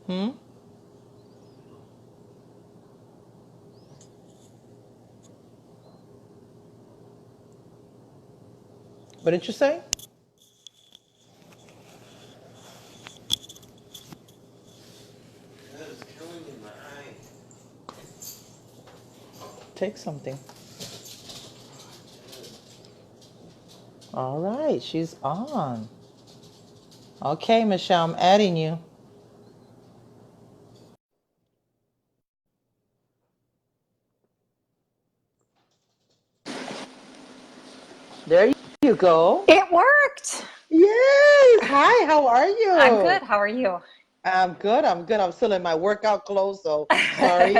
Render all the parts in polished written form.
Hmm? What did you say? It's killing me in my eye. Take something. All right, she's on. Okay, Michelle, I'm adding you. There you go. It worked. Yes. Hi, how are I'm good. you? How are you? I'm good. I'm good. I'm still in my workout clothes, so sorry.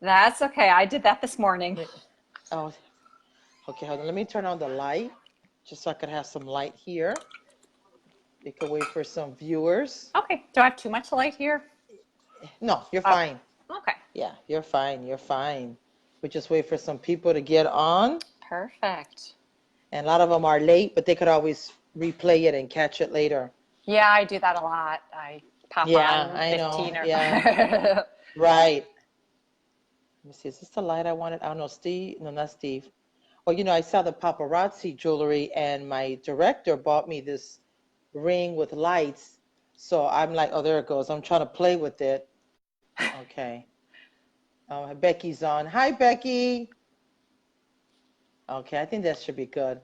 That's okay. I did that this morning. Oh, okay, hold on. Let me turn on the light just so I could have some light here. You can wait for some viewers. Okay. Do I have too much light here? No, you're Okay. fine. Okay. Yeah, you're fine. You're fine. We just wait for some people to get on. Perfect. And a lot of them are late, but they could always replay it and catch it later. Yeah, I do that a lot. I pop Yeah, on I know. 15 or Yeah, right. Let me see. Is this the light I wanted? I don't know. Steve? No, not Steve. Well, I saw the paparazzi jewelry, and my director bought me this ring with lights. So I'm like, oh, there it goes. I'm trying to play with it. Okay. Becky's on. Hi, Becky. Okay, I think that should be good.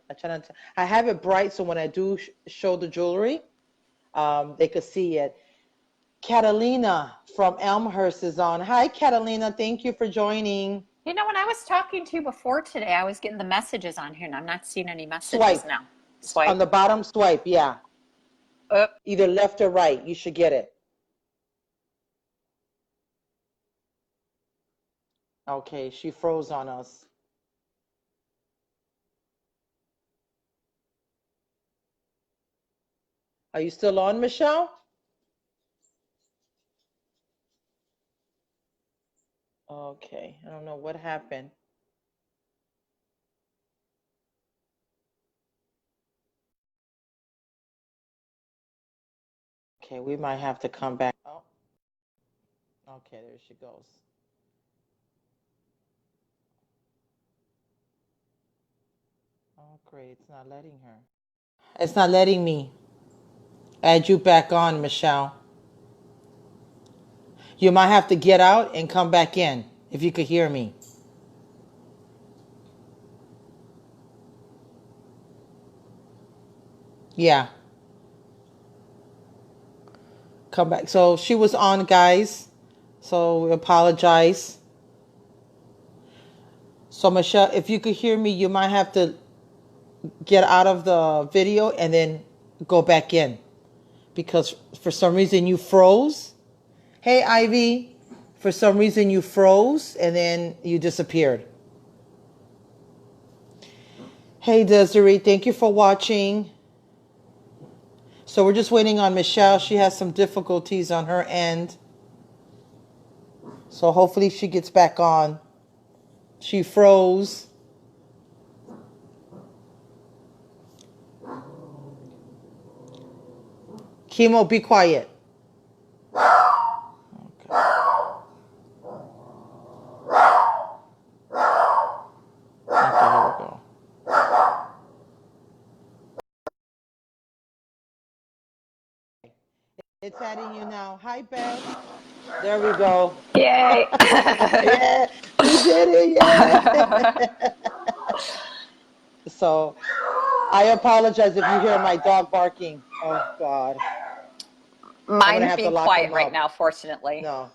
I have it bright so when I do show the jewelry, they could see it. Catalina from Elmhurst is on. Hi, Catalina. Thank you for joining. when I was talking to you before today, I was getting the messages on here, and I'm not seeing any messages Swipe. now. On Swipe. the bottom, swipe. Yeah. Up. Either left or right. You should get it. Okay, she froze on us. Are you still on, Michelle? Okay, I don't know what happened. Okay, we might have to come back. Oh, okay, there she goes. Oh, great, it's not letting her. It's not letting me add you back on, Michelle. You might have to get out and come back in if you could hear me. Yeah, come back. So she was on, guys. So we apologize. So Michelle, if you could hear me, you might have to get out of the video and then go back in because for some reason you froze. Hey, Ivy, for some reason you froze and then you disappeared. Hey, Desiree, thank you for watching. So we're just waiting on Michelle. She has some difficulties on her end. So hopefully she gets back on. She froze. Chemo, be quiet. Okay. Okay, here we go. It's adding you now. Hi, Beth. There we go. Yay. Yeah, we did it. Yeah. So I apologize if you hear my dog barking. Oh, God. I'm going to Mine's have to being lock quiet him right up. now, fortunately. No.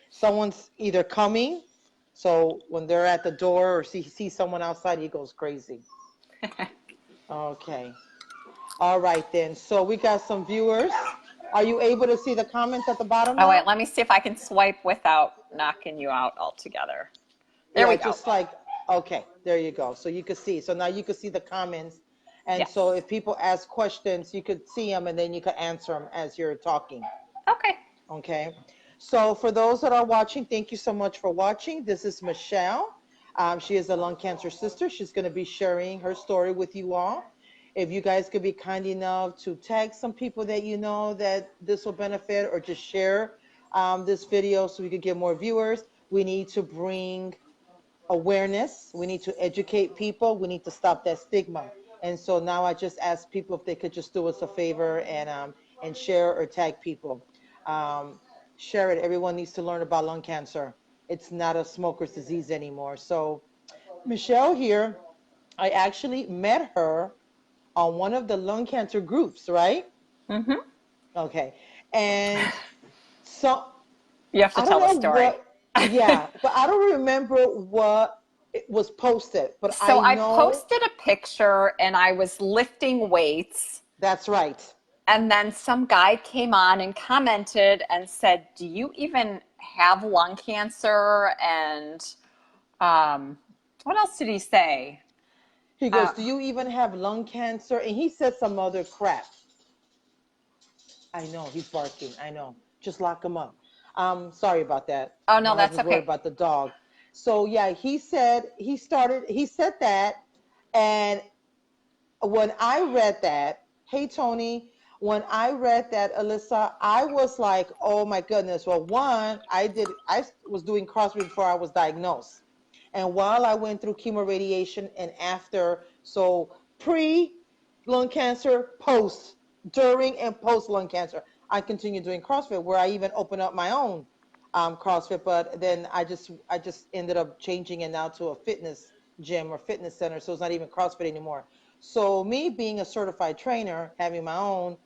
Someone's either coming, so when they're at the door or see someone outside, he goes crazy. Okay. All right, then. So we got some viewers. Are you able to see the comments at the bottom Oh, wait, now? let me see if I can swipe without knocking you out altogether. There we Yeah, go. just like, okay, there you go. So you could see. So now you could see the comments. And Yes. so if people ask questions, you could see them and then you could answer them as you're talking. Okay. Okay. So for those that are watching, thank you so much for watching. This is Michelle. She is a lung cancer sister. She's going to be sharing her story with you all. if you guys could be kind enough to tag some people that you know that this will benefit, or just share this video so we could get more viewers. We need to bring awareness. We need to educate people. We need to stop that stigma. And so now I just ask people if they could just do us a favor and share or tag people. Um, Share it. Everyone needs to learn about lung cancer. It's not a smoker's disease anymore. So Michele here, I actually met her on one of the lung cancer groups, right? Mm-hmm. Okay. And so You have to I don't tell the know story. what, yeah, but I don't remember what it was posted, but So I I know posted a picture and I was lifting weights. that's right. And then some guy came on and commented and said, "Do you even have lung cancer?" And what else did he say? He goes, Uh, "Do you even have lung cancer?" And he said some other crap. I know, he's barking. I know. Just lock him up. Sorry about that. oh, My no, that's husband's worried okay. about the dog. So yeah, he said that, and when I read that, hey Tony, when I read that, Alyssa, I was like, oh my goodness. Well, one, I was doing CrossFit before I was diagnosed. And while I went through chemo radiation and after, so pre lung cancer, post, during and post lung cancer, I continued doing CrossFit, where I even opened up my own CrossFit. But then I just ended up changing it now to a fitness gym or fitness center. So it's not even CrossFit anymore. So me being a certified trainer, having my own,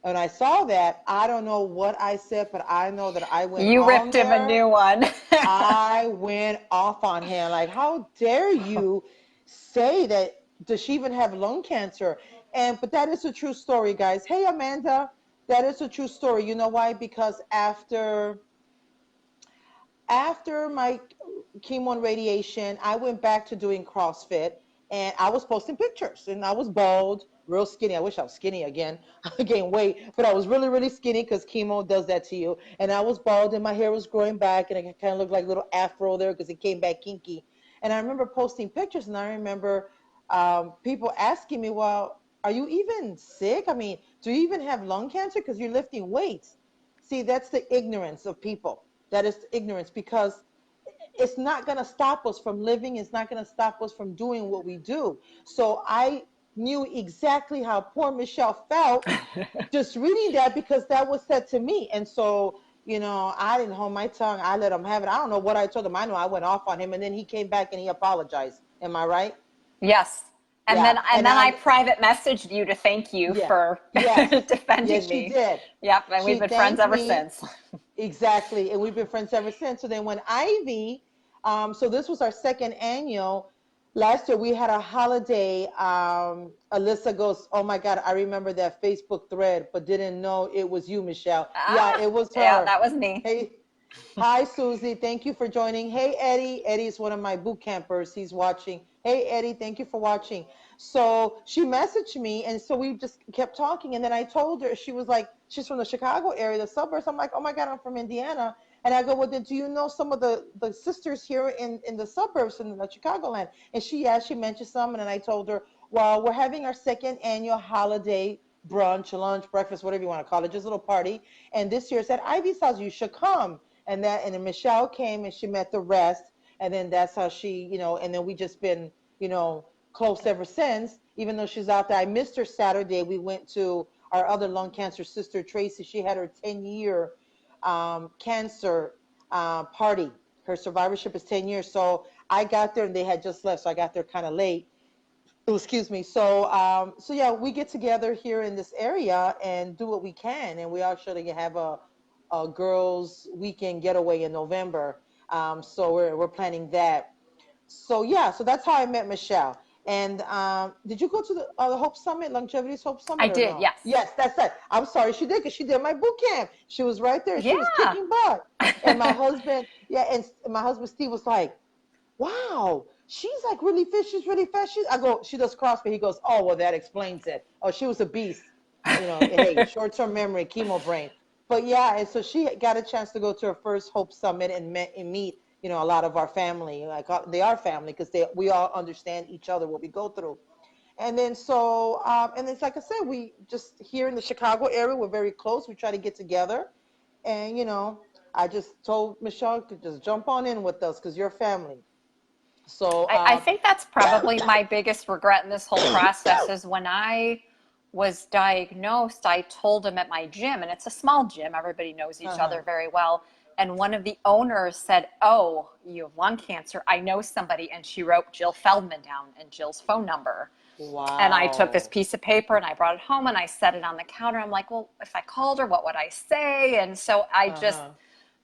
and I saw that, I don't know what I said, but I know that I went You on ripped him a there. new one. I went off on him. Like, how dare you say that? Does she even have lung cancer? But that is a true story, guys. Hey, Amanda, that is a true story. You know why? Because after my chemo and radiation, I went back to doing CrossFit, and I was posting pictures, and I was bald, real skinny. I wish I was skinny again. I gained weight, but I was really, really skinny because chemo does that to you. And I was bald, and my hair was growing back, and it kind of looked like a little afro there because it came back kinky. And I remember posting pictures, and I remember people asking me, well, are you even sick? I mean, do you even have lung cancer because you're lifting weights? See, that's the ignorance of people. That is ignorance, because it's not going to stop us from living. It's not going to stop us from doing what we do. So I knew exactly how poor Michele felt just reading that, because that was said to me. And so, I didn't hold my tongue. I let him have it. I don't know what I told him. I know I went off on him, and then he came back and he apologized. Am I right? Yes. And Yeah. then and then I private messaged you to thank you Yeah. for Yes. Yes, defending she me. did. Yep, and we've She been friends thanked ever me. since. Exactly. And we've been friends ever since. So then when Ivy, so this was our second annual. Last year we had a holiday. Alyssa goes, oh my God, I remember that Facebook thread, but didn't know it was you, Michele. Yeah, Ah, it was yeah, her. that was me. Hey, hi, Susie. Thank you for joining. Hey, Eddie. Eddie is one of my boot campers. He's watching. Hey, Eddie. Thank you for watching. So she messaged me, and so we just kept talking. And then I told her, she was like, she's from the Chicago area, the suburbs. I'm like, oh my God, I'm from Indiana. And I go, well, then do you know some of the sisters here in the suburbs in the Chicagoland? And she mentioned some. And then I told her, well, we're having our second annual holiday brunch, lunch, breakfast, whatever you want to call it, just a little party. And this year it's at Ivy's house. You should come. And then Michele came and she met the rest, and then that's how she, and then we just been, close ever since. Even though she's out there, I missed her Saturday. We went to our other lung cancer sister Tracy. She had her 10-year cancer party. Her survivorship is 10 years. So I got there and they had just left, so I got there kind of late. Oh, excuse me. So yeah, we get together here in this area and do what we can, and we actually have a girls' weekend getaway in November. So we're planning that. So yeah, so that's how I met Michele. And did you go to the Hope Summit, Longevity's Hope I Summit, or did, no? yes. Yes, that's it. I'm sorry, she did, because she did my boot camp. She was right there. She was Yeah. kicking butt. And my husband, yeah, and my husband Steve was like, wow, she's like really fit. She's really fast. I go, she does CrossFit. He goes, oh, well, that explains it. Oh, she was a beast. Hey, short-term memory, chemo brain. But yeah, and so she got a chance to go to her first Hope Summit and meet, a lot of our family. Like they are family, because we all understand each other, what we go through. And then so, and it's like I said, we just here in the Chicago area, we're very close. We try to get together. And, I just told Michelle to just jump on in with us because you're family. So, I think that's probably my biggest regret in this whole process is when I was diagnosed, I told him at my gym, and it's a small gym, everybody knows each uh-huh. other very well. And one of the owners said, "Oh, you have lung cancer. I know somebody." And she wrote Jill Feldman down and Jill's phone number. And I took this Wow. piece of paper and I brought it home and I set it on the counter. I'm like, well, if I called her, what would I say? And so Uh-huh.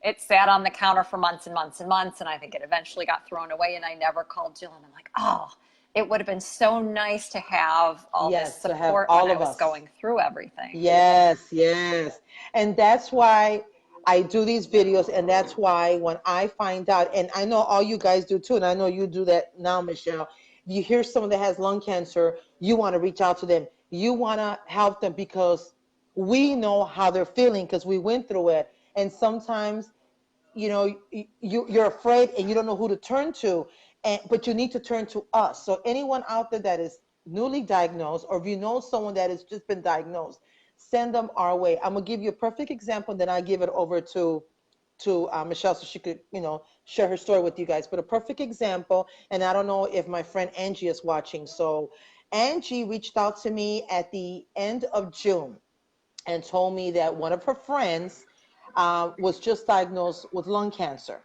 it sat on the counter for months and months and months. And I think it eventually got thrown away and I never called Jill. And I'm like, oh, it would have been so nice to have all this Yes, to have support when all I of was us. going through everything. Yes, yes. And that's why I do these videos. And that's why when I find out, and I know all you guys do too, and I know you do that now, Michelle, you hear someone that has lung cancer, you want to reach out to them. You want to help them because we know how they're feeling because we went through it. And sometimes you're afraid and you don't know who to turn to, but you need to turn to us. So anyone out there that is newly diagnosed, or if you know someone that has just been diagnosed, send them our way. I'm gonna give you a perfect example, then I give it over to Michelle so she could share her story with you guys. But a perfect example, and I don't know if my friend Angie is watching. So Angie reached out to me at the end of June and told me that one of her friends was just diagnosed with lung cancer.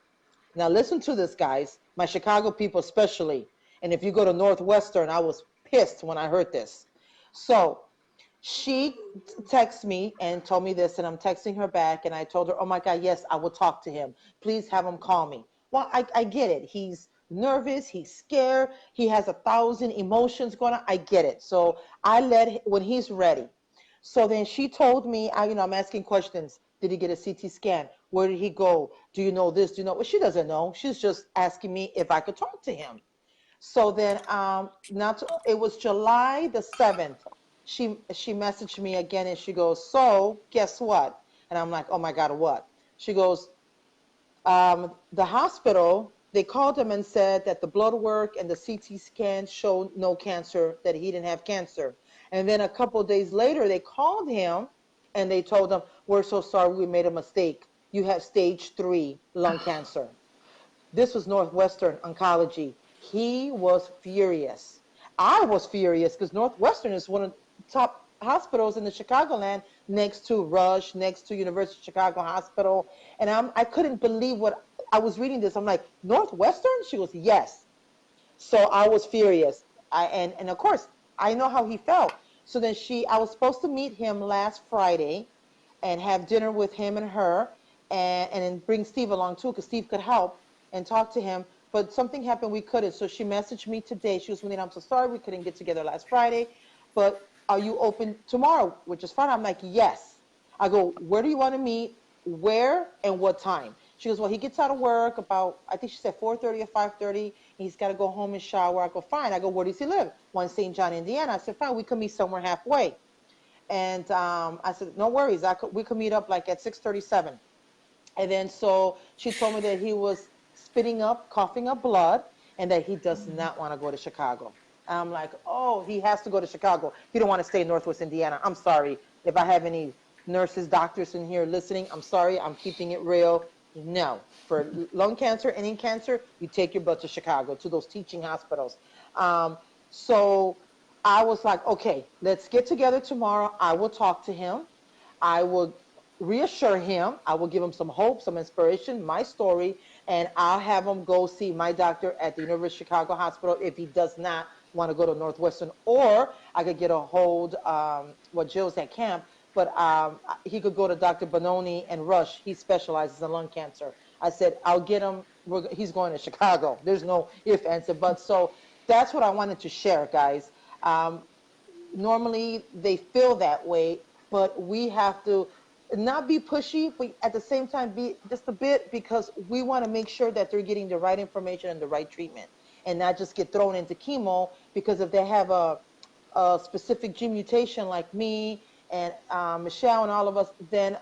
Now, listen to this, guys, my Chicago people especially. And if you go to Northwestern, I was pissed when I heard this. So she texted me and told me this, and I'm texting her back. And I told her, oh my God, yes, I will talk to him. Please have him call me. Well, I get it. He's nervous, he's scared, he has 1,000 emotions going on. I get it. So I let when he's ready. So then she told me, I'm asking questions. Did he get a CT scan? Where did he go? Do you know this? Do you know? Well, she doesn't know. She's just asking me if I could talk to him. So then, it was July the 7th. She messaged me again and she goes, so guess what? And I'm like, oh my God, what? She goes, the hospital, they called him and said that the blood work and the CT scan showed no cancer, that he didn't have cancer. And then a couple of days later, they called him and they told him, we're so sorry, we made a mistake. You have stage 3 lung cancer. This was Northwestern Oncology. He was furious. I was furious because Northwestern is one of the top hospitals in the Chicagoland, next to Rush, next to University of Chicago Hospital. And I couldn't believe what I was reading this. I'm like, Northwestern? She goes, yes. So I was furious. And of course, I know how he felt. So then I was supposed to meet him last Friday and have dinner with him and her, and then bring Steve along too, because Steve could help and talk to him. But something happened, we couldn't. So she messaged me today. She was, Juanita, I'm so sorry we couldn't get together last Friday, but are you open tomorrow, which is fine? I'm like, yes. I go, where do you want to meet? Where and what time? She goes, well, he gets out of work about, I think she said 4:30 or 5:30. He's got to go home and shower. I go, fine. I go, where does he live? One St. John, Indiana. I said, fine, we could meet somewhere halfway. And I said, no worries. We could meet up like at 6:37. And then so she told me that he was spitting up, coughing up blood, and that he does not want to go to Chicago. I'm like, oh, he has to go to Chicago. He don't want to stay in Northwest Indiana. I'm sorry if I have any nurses, doctors in here listening. I'm sorry. I'm keeping it real. No, for lung cancer, any cancer, you take your butt to Chicago, to those teaching hospitals. Um, so I was like, okay, let's get together tomorrow. I will talk to him. I will reassure him. I will give him some hope, some inspiration, my story, and I'll have him go see my doctor at the University of Chicago Hospital if he does not want to go to Northwestern. Or I could get a hold, Jill's at camp, but he could go to Dr. Bononi and Rush. He specializes in lung cancer. I said, I'll get him. He's going to Chicago. There's no if, ands, or buts. So that's what I wanted to share, guys. Um, Normally they feel that way, but we have to not be pushy, but at the same time be just a bit, because we want to make sure that they're getting the right information and the right treatment, and not just get thrown into chemo. Because if they have a specific gene mutation like me and Michelle and all of us, then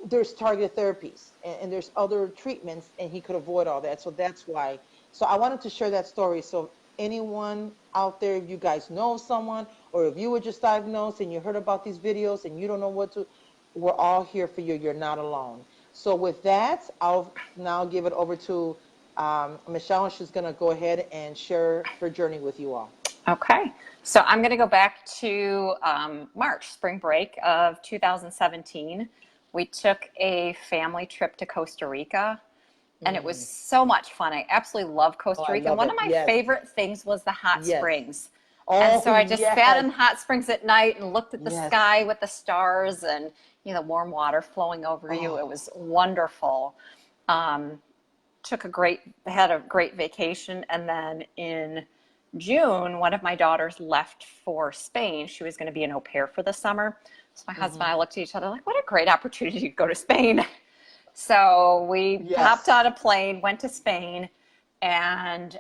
there's targeted therapies, and there's other treatments, and he could avoid all that. So that's why. So I wanted to share that story. So anyone out there, if you guys know someone, or if you were just diagnosed and you heard about these videos and you don't know what to, we're all here for you. You're not alone. So with that, I'll now give it over to Michelle, and she's going to go ahead and share her journey with you all. Okay. So I'm going to go back to March, spring break of 2017. We took a family trip to Costa Rica, and it was so much fun. I absolutely love Oh, Costa I Rica. And love one of it. my Yes. favorite things was the hot Yes. springs. And Oh, so I just sat yes. in the hot springs at night and looked at the Yes. sky with the stars and, you know, warm water flowing over you. It Oh. was wonderful. Um, had a great vacation. And then in June, one of my daughters left for Spain. She was going to be an au pair for the summer. So my husband and I looked at each other like, what a great opportunity to go to Spain. So we hopped Yes. on a plane, went to Spain, and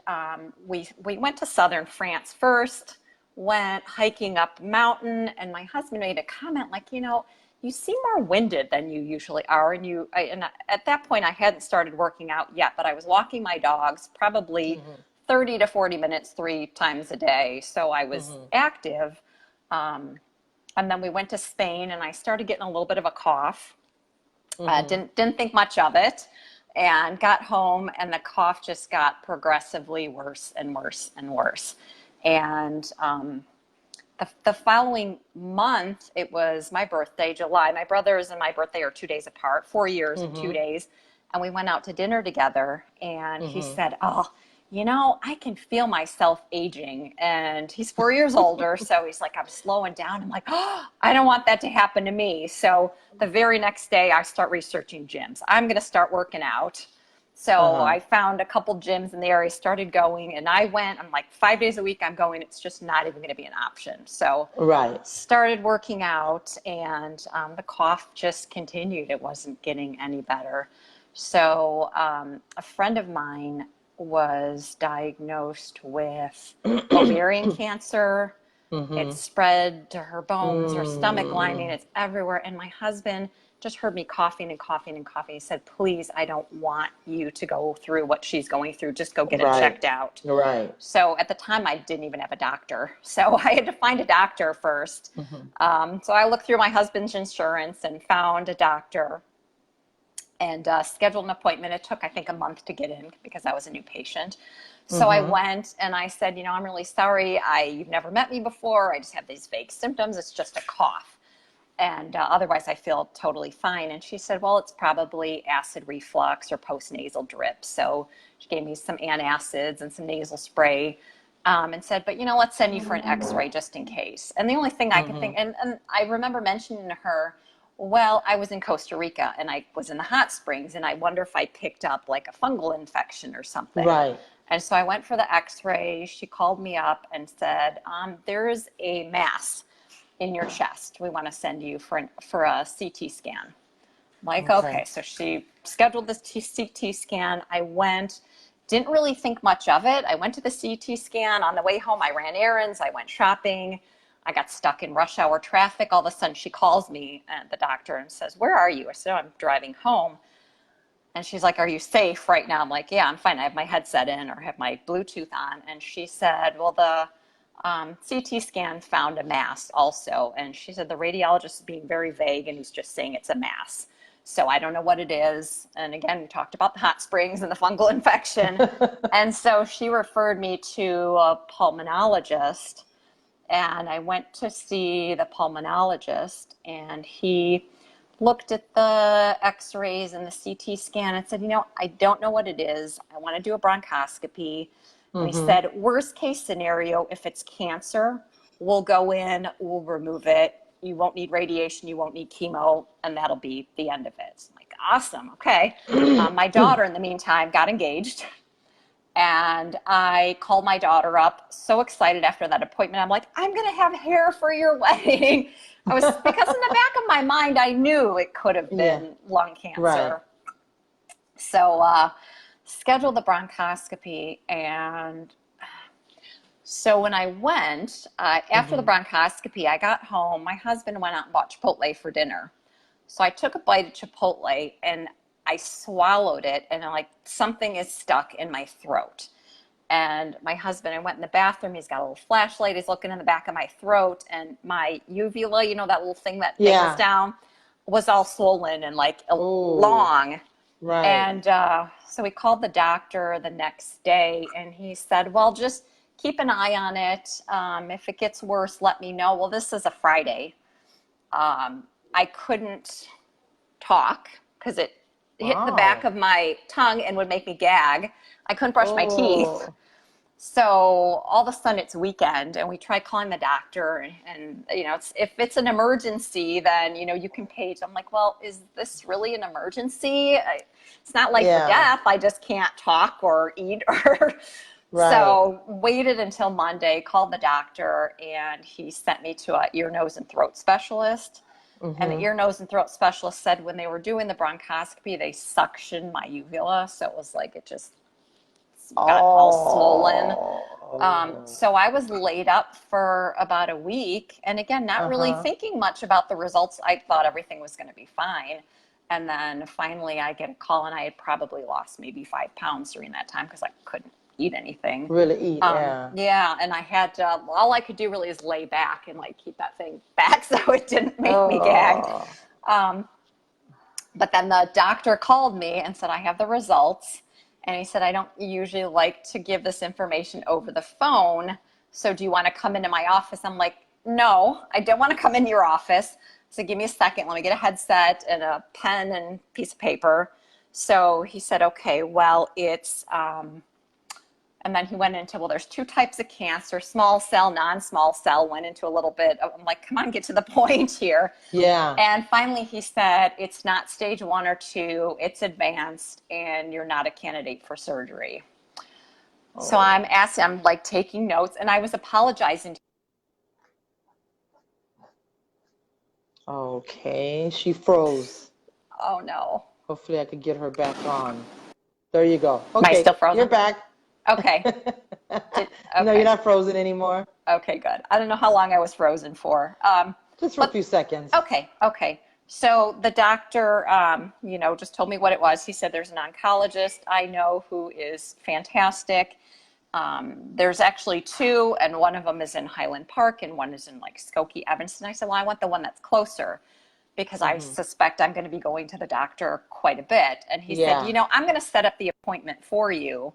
we went to southern France first, went hiking up a mountain, and my husband made a comment like, you know, you seem more winded than you usually are. And at that point, I hadn't started working out yet, but I was walking my dogs probably 30 to 40 minutes 3 times a day. So I was active. And then we went to Spain, and I started getting a little bit of a cough. Didn't think much of it, and got home, and the cough just got progressively worse and worse and worse. And the following month, it was my birthday, July. My brothers and my birthday are 2 days apart, 4 years and 2 days. And we went out to dinner together, and he said, oh, you know, I can feel myself aging. And he's 4 years older. So he's like, I'm slowing down. I'm like, oh, I don't want that to happen to me. So the very next day, I start researching gyms. I'm going to start working out. So I found a couple gyms in the area, started going, and I went. I'm like, 5 days a week I'm going. It's just not even going to be an option. So Right. started working out, and the cough just continued. It wasn't getting any better. So a friend of mine was diagnosed with ovarian cancer. It spread to her bones, her stomach lining, it's everywhere. And my husband just heard me coughing and coughing and coughing. He said, please, I don't want you to go through what she's going through. Just go get it checked out. Right. So at the time, I didn't even have a doctor. So I had to find a doctor first. So I looked through my husband's insurance and found a doctor and scheduled an appointment. It took, I think, a month to get in because I was a new patient. So I went and I said, you know, I'm really sorry. You've never met me before. I just have these vague symptoms. It's just a cough. And otherwise, I feel totally fine. And she said, well, it's probably acid reflux or postnasal drip. So she gave me some antacids and some nasal spray and said, but, you know, let's send you for an x-ray just in case. And the only thing I could think, and I remember mentioning to her, well, I was in Costa Rica and I was in the hot springs, and I wonder if I picked up like a fungal infection or something. Right. And so I went for the x-ray. She called me up and said, there's a mass in your chest. We want to send you for a CT scan. I'm like, okay. So she scheduled this CT scan. I went, didn't really think much of it. I went to the CT scan. On the way home, I ran errands. I went shopping. I got stuck in rush hour traffic. All of a sudden, she calls me, the doctor, and says, where are you? I said, oh, I'm driving home. And she's like, are you safe right now? I'm like, yeah, I'm fine. I have my headset in or have my Bluetooth on. And she said, well, the CT scan found a mass also. And she said, the radiologist is being very vague and he's just saying it's a mass. So I don't know what it is. And again, we talked about the hot springs and the fungal infection. And so she referred me to a pulmonologist. And I went to see the pulmonologist, and he looked at the x-rays and the CT scan and said, you know, I don't know what it is. I want to do a bronchoscopy. And he said, worst case scenario, if it's cancer, we'll go in, we'll remove it. You won't need radiation, you won't need chemo, and that'll be the end of it. I'm like, awesome, okay. My daughter, in the meantime, got engaged. And I called my daughter up, so excited after that appointment. I'm like, I'm going to have hair for your wedding. Because in the back of my mind, I knew it could have been lung cancer. Right. So scheduled the bronchoscopy. And so when I went, after the bronchoscopy, I got home. My husband went out and bought Chipotle for dinner. So I took a bite of Chipotle and I swallowed it, and I'm like, something is stuck in my throat. And my husband, I went in the bathroom. He's got a little flashlight. He's looking in the back of my throat, and my uvula, you know, that little thing that dangles down, was all swollen and like long. Right. And so we called the doctor the next day, and he said, well, just keep an eye on it. If it gets worse, let me know. Well, this is a Friday. I couldn't talk because it hit the back of my tongue and would make me gag. I couldn't brush my teeth. So all of a sudden it's weekend, and we tried calling the doctor, and you know, if it's an emergency, then, you know, you can page. I'm like, well, is this really an emergency? It's not life or death. I just can't talk or eat or. So waited until Monday, called the doctor, and he sent me to a ear, nose, and throat specialist. And the ear, nose, and throat specialist said when they were doing the bronchoscopy, they suctioned my uvula. So it was like it just got all swollen. So I was laid up for about a week. And again, not really thinking much about the results. I thought everything was going to be fine. And then finally I get a call, and I had probably lost maybe 5 pounds during that time because I couldn't eat anything. Really eat, yeah. And I had all I could do really is lay back and like keep that thing back so it didn't make me gag. But then the doctor called me and said, I have the results. And he said, I don't usually like to give this information over the phone. So do you want to come into my office? I'm like, no, I don't want to come into your office. So give me a second. Let me get a headset and a pen and piece of paper. So he said, okay, well, it's, and then he went into, well, there's 2 types of cancer, small cell, non-small cell, went into a little bit. I'm like, come on, get to the point here. Yeah. And finally he said, it's not stage 1 or 2, it's advanced, and you're not a candidate for surgery. So I'm asking, I'm like taking notes, and I was apologizing. Okay, she froze. Oh no. Hopefully I could get her back on. There you go. Okay, am I still frozen? You're back. Okay. Okay. No, you're not frozen anymore. Okay, good. I don't know how long I was frozen for. Just for a few seconds. Okay. So the doctor, you know, just told me what it was. He said, there's an oncologist I know who is fantastic. There's actually 2, and one of them is in Highland Park, and one is in like Skokie, Evanston. I said, well, I want the one that's closer because I suspect I'm going to be going to the doctor quite a bit. And he said, you know, I'm going to set up the appointment for you.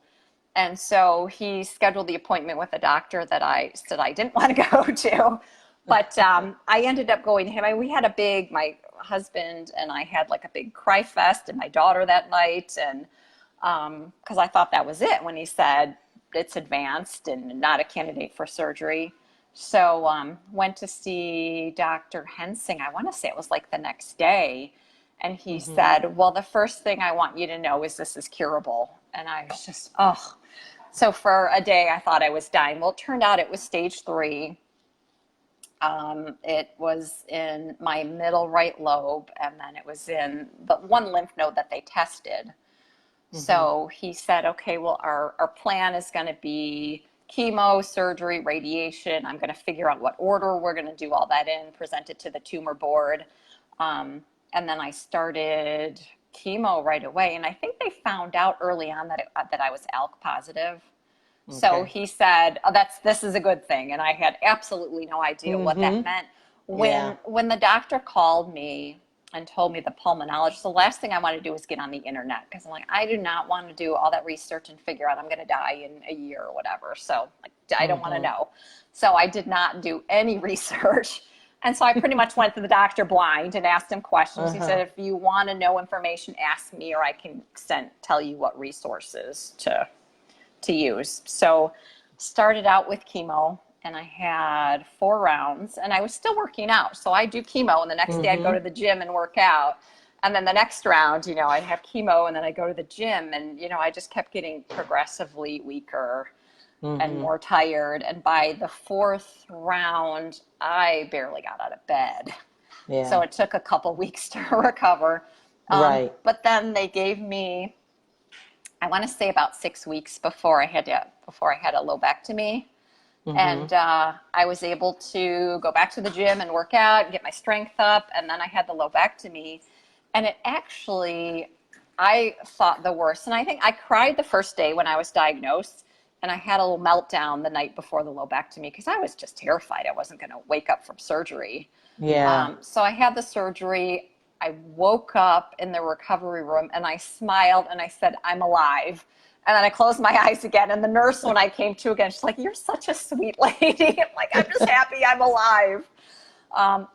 And so he scheduled the appointment with a doctor that I said I didn't want to go to. But I ended up going to him. We had my husband and I had like a big cry fest, and my daughter that night. And because I thought that was it when he said it's advanced and not a candidate for surgery. So went to see Dr. Hensing. I want to say it was like the next day. And he said, well, the first thing I want you to know is this is curable. And I was just, So for a day, I thought I was dying. Well, it turned out it was stage 3. It was in my middle right lobe, and then it was in the one lymph node that they tested. So he said, okay, well, our plan is going to be chemo, surgery, radiation. I'm going to figure out what order we're going to do all that in, present it to the tumor board. And then I started chemo right away. And I think they found out early on that I was ALK positive. Okay. So he said, this is a good thing. And I had absolutely no idea what that meant. When the doctor called me and told me the pulmonologist, the last thing I wanted to do was get on the internet, because I'm like, I do not want to do all that research and figure out I'm going to die in a year or whatever. So like, I don't want to know. So I did not do any research. And so I pretty much went to the doctor blind and asked him questions. He said, if you want to know information, ask me, or I can tell you what resources to use. So started out with chemo, and I had 4 rounds, and I was still working out. So I do chemo, and the next day I'd go to the gym and work out. And then the next round, you know, I'd have chemo, and then I'd go to the gym, and, you know, I just kept getting progressively weaker and more tired. And by the 4th round, I barely got out of bed. Yeah. So it took a couple weeks to recover. But then they gave me, I want to say about 6 weeks before I had a lobectomy. And I was able to go back to the gym and work out and get my strength up. And then I had the lobectomy. And it actually, I thought the worst. And I think I cried the first day when I was diagnosed, and I had a little meltdown the night before the lobectomy because I was just terrified I wasn't going to wake up from surgery. Yeah. So I had the surgery. I woke up in the recovery room and I smiled and I said, I'm alive. And then I closed my eyes again. And the nurse, when I came to again, she's like, you're such a sweet lady. I'm like, I'm just happy I'm alive.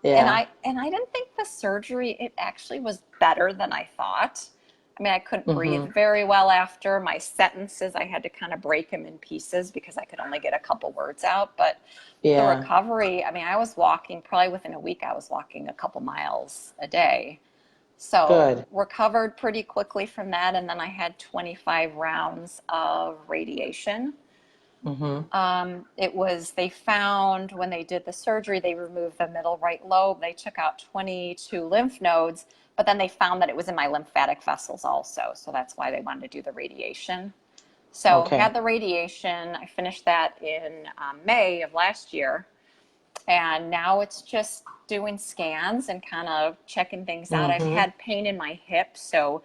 Yeah. And I didn't think the surgery, it actually was better than I thought. I mean, I couldn't breathe very well after. My sentences, I had to kind of break them in pieces because I could only get a couple words out. But the Yeah. recovery, I mean, I was walking, probably within a week, I was walking a couple miles a day. So Good. recovered pretty quickly from that. And then I had 25 rounds of radiation. It was, they found when they did the surgery, they removed the middle right lobe. They took out 22 lymph nodes, but then they found that it was in my lymphatic vessels also. So that's why they wanted to do the radiation. So Okay. had the radiation. I finished that in May of last year. And now it's just doing scans and kind of checking things out. I've had pain in my hip, so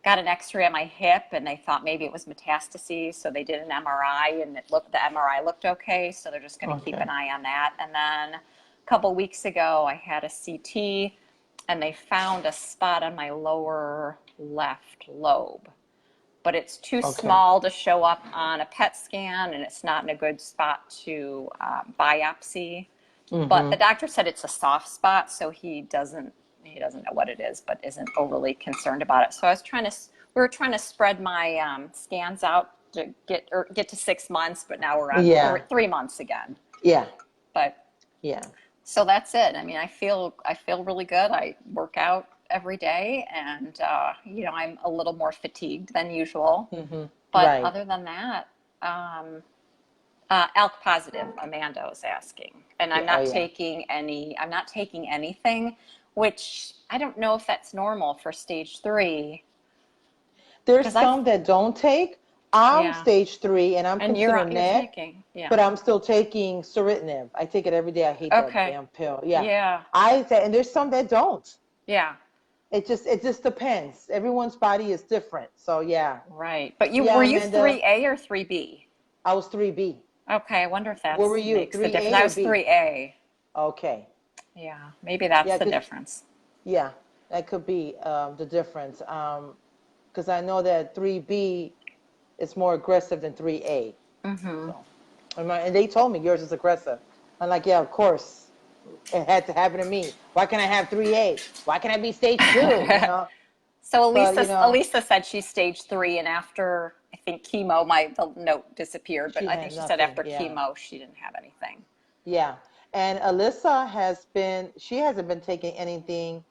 got an x-ray on my hip and they thought maybe it was metastases, so they did an MRI and the MRI looked okay, so they're just going to keep an eye on that. And then a couple weeks ago I had a CT and they found a spot on my lower left lobe, but it's too small to show up on a PET scan and it's not in a good spot to biopsy. But the doctor said it's a soft spot, so he doesn't know what it is, but isn't overly concerned about it. So we were trying to spread my scans out to get to 6 months, but now we're on 3 months again. Yeah. But Yeah. so that's it. I mean, I feel really good. I work out every day, and I'm a little more fatigued than usual. But other than that, ALK positive, Amanda was asking, and I'm not taking anything, which I don't know if that's normal for stage 3. There's some that don't take. I'm stage 3 and I'm and you're considered NET, taking, but I'm still taking suritinib. I take it every day. I hate that damn pill. Yeah. Yeah. And there's some that don't. Yeah. It just depends. Everyone's body is different. So yeah. Right. But were you Amanda, 3A or 3B? I was 3B. Okay, I wonder if that What were you? makes the 3A difference. or I was B? 3A. Okay. Yeah, maybe that's the difference. Yeah, that could be the difference. Because I know that 3B is more aggressive than 3A. So, and they told me yours is aggressive. I'm like, yeah, of course. It had to happen to me. Why can't I have 3A? Why can't I be stage 2? You know? So Elisa said she's stage 3, and after I think chemo, the note disappeared, but I think she said after chemo she didn't have anything. Yeah, and Alyssa she hasn't been taking anything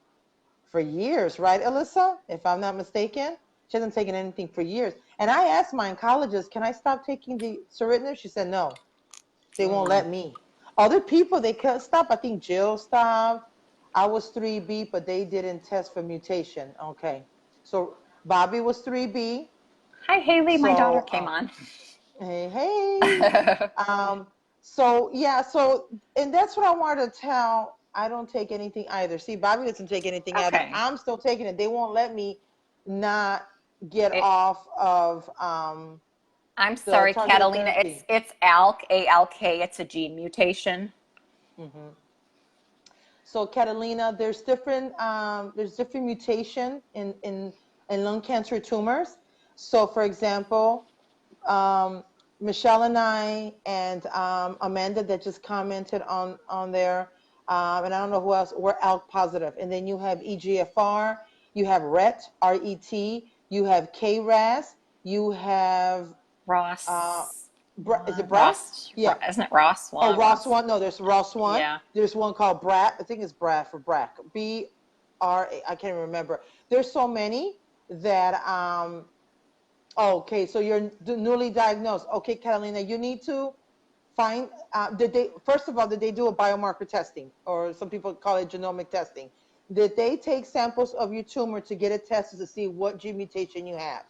for years, right, Alyssa? If I'm not mistaken, she hasn't taken anything for years. And I asked my oncologist, can I stop taking the suritinib? She said no, they won't let me. Other people they could stop. I think Jill stopped. I was 3B, but they didn't test for mutation. Okay. So Bobby was 3B. Hi, Haley. My daughter came on. Hey. And that's what I wanted to tell. I don't take anything either. See, Bobby doesn't take anything either. I'm still taking it. They won't let me not get off of I'm sorry, Catalina. It's ALK, ALK. It's a gene mutation. So Catalina, there's different mutation in lung cancer tumors. So for example, Michelle and I and Amanda that just commented on there, and I don't know who else, we're ALK positive. And then you have EGFR, you have RET, R-E-T, you have KRAS, you have Ross. Is it BRAF? Yeah. Isn't it Ross 1? Oh, Ross 1. No, there's Ross 1. Yeah. There's one called BRAF. I think it's BRAF or BRAC. B-R-A. I can't remember. There's so many that, okay, so you're newly diagnosed. Okay, Catalina, you need to find, first of all, did they do a biomarker testing? Or some people call it genomic testing. Did they take samples of your tumor to get it tested to see what gene mutation you have?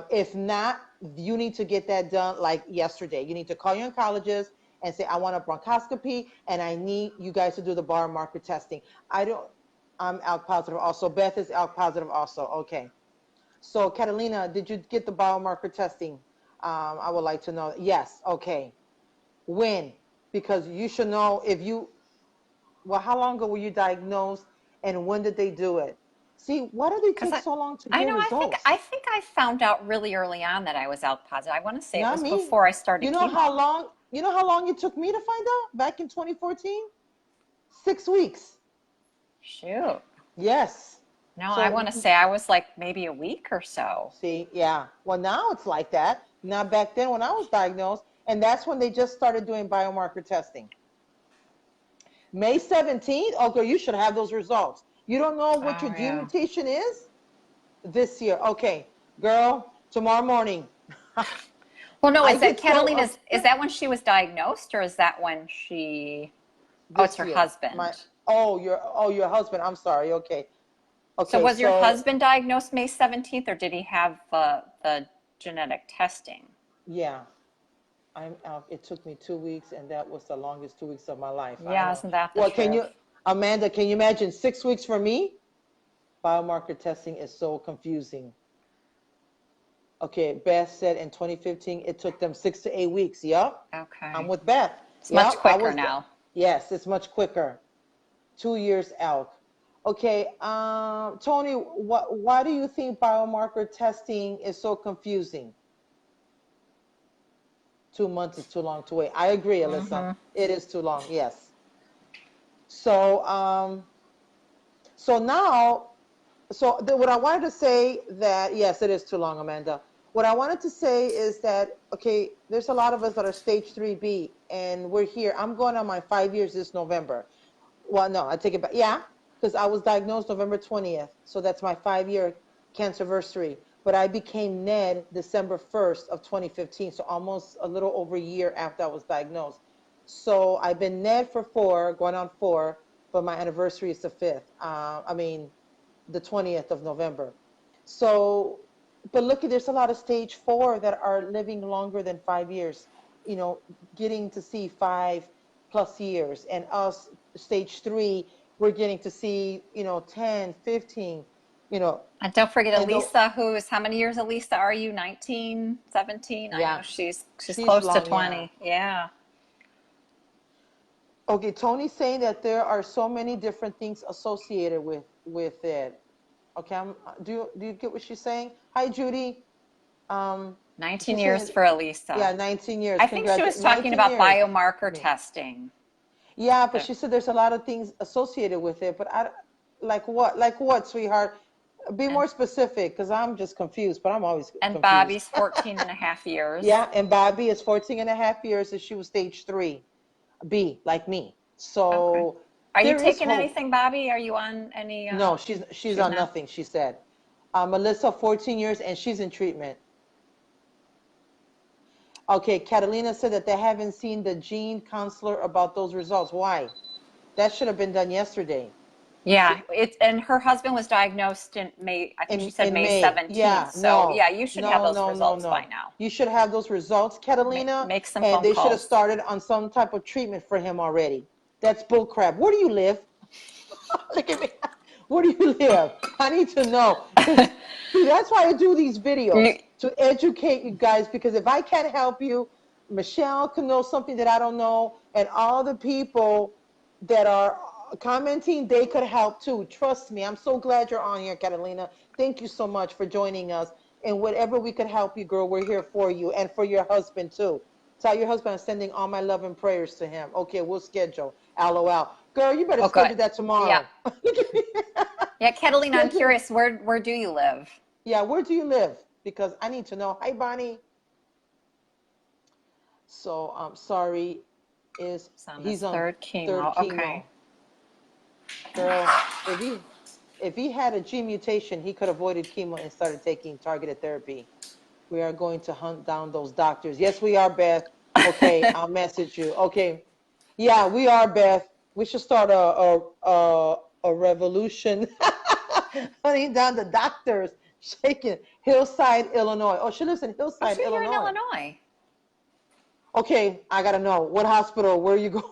If not, you need to get that done like yesterday. You need to call your oncologist and say, I want a bronchoscopy and I need you guys to do the biomarker testing. I'm ALK positive also. Beth is ALK positive also. Okay. So Catalina, did you get the biomarker testing? I would like to know. Yes. Okay. When? Because you should know if you, well, how long ago were you diagnosed and when did they do it? See, why do they Because take so long to I get know, results? I think I found out really early on that I was ALK positive. I want to say it Not was me. before I started chemo. You know how long it took me to find out back in 2014? 6 weeks. Shoot. Yes. No, I want So to say I was like maybe a week or so. see, yeah. Well, now it's like that. Now back then when I was diagnosed, and that's when they just started doing biomarker testing. May 17th? Okay, you should have those results. You don't know what your Oh, gene yeah. mutation is? This year. Okay, girl, tomorrow morning. Well, no, I is that get so Catalina's, is upset that when she was diagnosed or is that when she, oh, it's this her year. husband. Your husband. I'm sorry. Okay. So Okay, was your so husband diagnosed May 17th or did he have the genetic testing? yeah, it took me 2 weeks, and that was the longest 2 weeks of my life. I Yeah, know. isn't that the Well, can truth? you, Amanda, can you imagine 6 weeks for me? Biomarker testing is so confusing. Okay, Beth said in 2015 it took them 6 to 8 weeks. Yep, I'm Okay. with Beth. It's much Yep, I quicker was. now. Yes, it's much quicker. 2 years out. Okay, Tony, why do you think biomarker testing is so confusing? 2 months is too long to wait. I agree, Alyssa. Mm-hmm. It is too long. Yes. So, so now, what I wanted to say that yes, it is too long, Amanda. What I wanted to say is that okay, there's a lot of us that are stage 3B, and we're here. I'm going on my 5 years this November. Well, no, I take it back. Yeah, because I was diagnosed November 20th, so that's my 5 year cancerversary. But I became NED December 1st of 2015, so almost a little over a year after I was diagnosed. So I've been NED for 4, going on 4, but my anniversary is the 5th. The 20th of November. So, but look, there's a lot of stage 4 that are living longer than 5 years, you know, getting to see 5+ years. And us, stage 3, we're getting to see, 10, 15, you know, And don't forget and though, Elisa, how many years Elisa are you? 19, 17? I yeah, know she's she's close to long, yeah. 20. Yeah. Okay, Tony's saying that there are so many different things associated with it. Okay, do you get what she's saying? Hi, Judy. Um, 19 she's years saying, for Elisa. yeah, 19 years. I think she was Congratulations, talking 19 about years biomarker for me. testing. Yeah, but The- she said there's a lot of things associated with it. But like what? Like what, sweetheart? Be And more specific, because I'm just confused. But I'm always and confused. Bobby's 14 and a half years. Yeah, and Bobby is 14 and a half years, and she was stage 3B, like me. Okay. So Are you there is taking hope. anything, Bobby? Are you on any No, she's she's on not? nothing. She said, Melissa, 14 years, and she's in treatment. Okay, Catalina said that they haven't seen the gene counselor about those results. Why? That should have been done yesterday. Yeah, it's and her husband was diagnosed in May, I think she said In May May. 17th. Yeah, So, no, yeah, you should have no, those no, no, results by no. now. You should have those results, Catalina, Make some and phone they should have calls. started on some type of treatment for him already. That's bull crap. Where do you live? Look at me. Where do you live? I need to know. Because see, that's why I do these videos, You- to educate you guys, because if I can't help you, Michelle can know something that I don't know, and all the people that are commenting, they could help too. Trust me. I'm so glad you're on here, Catalina. Thank you so much for joining us. And whatever we could help you, girl, we're here for you, and for your husband too. Tell your husband I'm sending all my love and prayers to him. Okay, we'll schedule. LOL. Girl, you better Oh, good. schedule that Yeah. tomorrow. Yeah, Catalina, I'm Schedule. curious, where do you live? Yeah, where do you live? Because I need to know. Hi, Bonnie. So I'm sorry. He's on his He's on third third chemo. chemo. Okay. Girl, if he had a gene mutation, he could have avoided chemo and started taking targeted therapy. We are going to hunt down those doctors. Yes, we are, Beth. Okay, I'll message you. Okay. Yeah, we are, Beth. We should start a revolution. Hunting down the doctors, shaking Hillside, Illinois. Oh, she lives in Oh, Hillside, so you're in Illinois. Illinois. Okay, I gotta know what hospital. Where are you going?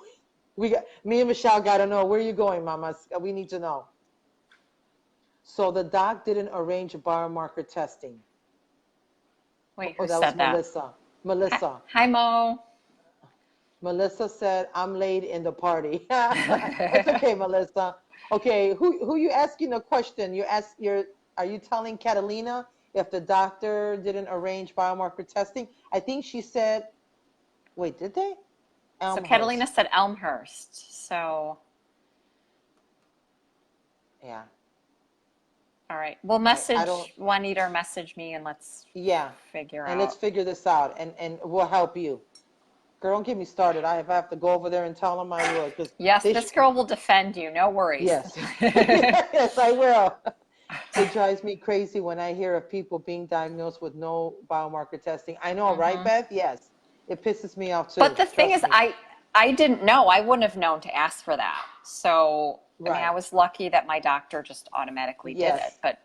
We got me and Michelle gotta know where are you going, Mama. We need to know. So the doc didn't arrange biomarker testing. Wait, Oh, who that was said that? Melissa. Melissa. Hi, Mo. Melissa said, I'm late in the party. It's okay, Melissa. Okay, who you asking a question? Are you telling Catalina if the doctor didn't arrange biomarker testing? I think she said, wait, did they? So Catalina Elmhurst. said Elmhurst. So, Yeah. all right. We'll I don't, message Juanita or message me and let's yeah. figure And let's out. figure this out and we'll help you. Girl, don't get me started. If I have to go over there and tell them, I will. Because Yes, they this girl will defend you. No worries. yes. Yes, I will. It drives me crazy when I hear of people being diagnosed with no biomarker testing. I know, right, Hmm. Beth? Yes. It pisses me off But too. the thing Trust is, me. I didn't know. I wouldn't have known to ask for that. So, I mean, I Right. was lucky that my doctor just automatically did it. Yes. But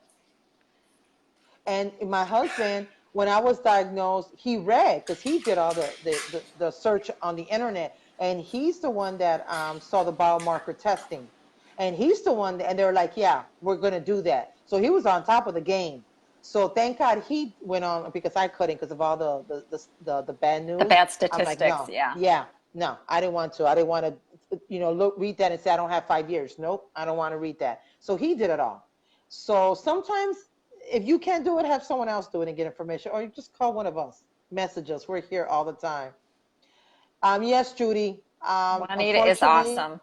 And my husband, when I was diagnosed, he read because he did all the search on the internet, and he's the one that saw the biomarker testing, and he's the one that, and they were like, "Yeah, we're gonna do that." So he was on top of the game. So thank God he went on because I couldn't because of all the bad the news. bad I'm like, statistics, no, yeah. yeah, no, I didn't want to. I didn't want to, read that and say I don't have 5 years. Nope, I don't want to read that. So he did it all. So sometimes if you can't do it, have someone else do it and get information, or you just call one of us. Message us. We're here all the time. Yes, Judy. Juanita is Unfortunately, awesome.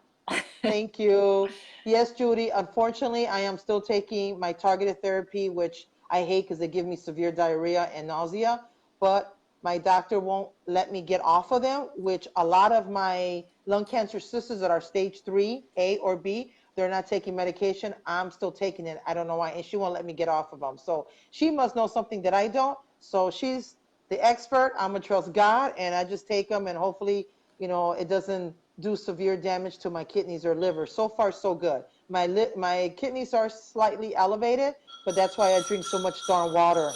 thank you. Yes, Judy. Unfortunately, I am still taking my targeted therapy, which I hate because they give me severe diarrhea and nausea. But my doctor won't let me get off of them, which a lot of my lung cancer sisters that are stage 3A or B, they're not taking medication. I'm still taking it. I don't know why. And she won't let me get off of them. So she must know something that I don't. So she's the expert. I'm going to trust God and I just take them and hopefully, it doesn't do severe damage to my kidneys or liver. So far, so good. My kidneys are slightly elevated, but that's why I drink so much darn water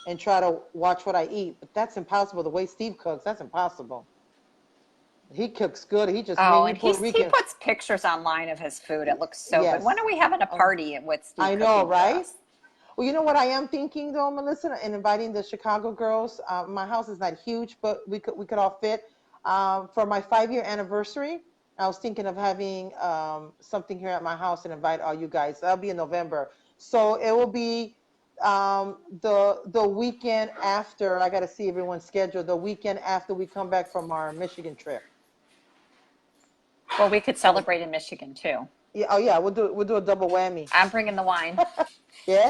and try to watch what I eat. But that's impossible. The way Steve cooks, that's impossible. He cooks good. He just made Oh, me and Puerto he Rican. puts pictures online of his food. It looks so good. When Yes. are we having a Um, party with Steve I know, cooking for right? us? Well, you know what I am thinking though, Melissa, and inviting the Chicago girls. My house is not huge, but we could all fit. For my 5-year anniversary, I was thinking of having something here at my house and invite all you guys. That'll be in November, so it will be the weekend after. I got to see everyone's schedule. The weekend after we come back from our Michigan trip. Well, we could So celebrate in Michigan too. yeah, oh yeah, we'll do a double whammy. I'm bringing the wine. Yeah,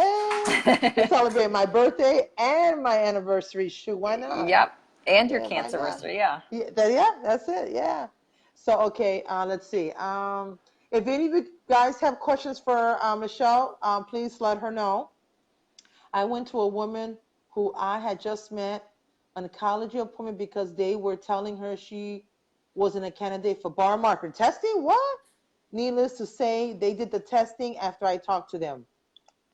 to celebrate my birthday and my anniversary. Shoot, why not? Yep. And your Yeah, why not? cancerversary, yeah. Yeah, yeah, that's it. Yeah. So okay, let's see. If any of you guys have questions for Michelle, please let her know. I went to a woman who I had just met on a college appointment because they were telling her she wasn't a candidate for bar marker testing. What? Needless to say, they did the testing after I talked to them.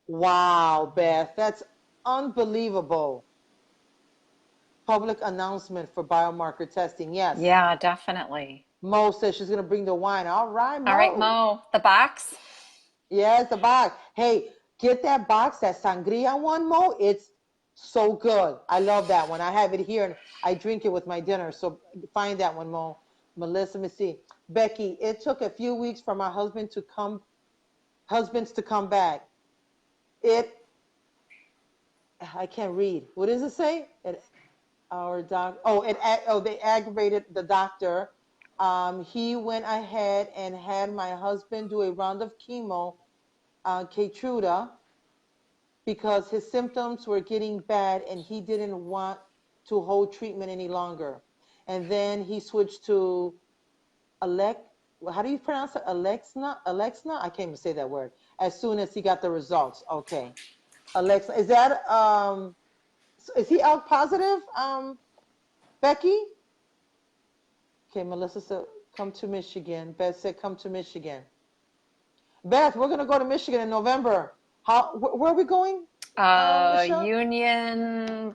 Wow, Beth, that's unbelievable. Public announcement for biomarker testing. Yes. Yeah, definitely. Mo says she's going to bring the wine. All right, All right, Mo. Mo, the box. Yes, the box. Hey, get that box, that sangria one, Mo. It's so good. I love that one. I have it here and I drink it with my dinner. So find that one, Mo. Melissa, let me see. Becky, it took a few weeks for my husbands to come back. It, I can't read. What does it say? They aggravated the doctor. He went ahead and had my husband do a round of chemo, Keytruda, because his symptoms were getting bad and he didn't want to hold treatment any longer. And then he switched to Alec. How do you pronounce it? Alexna. I can't even say that word. As soon as he got the results. Okay. Alexa, is he ALK positive? Becky? Okay, Melissa said, come to Michigan. Beth said, come to Michigan. Beth, we're going to go to Michigan in November. Where are we going, Michelle? Union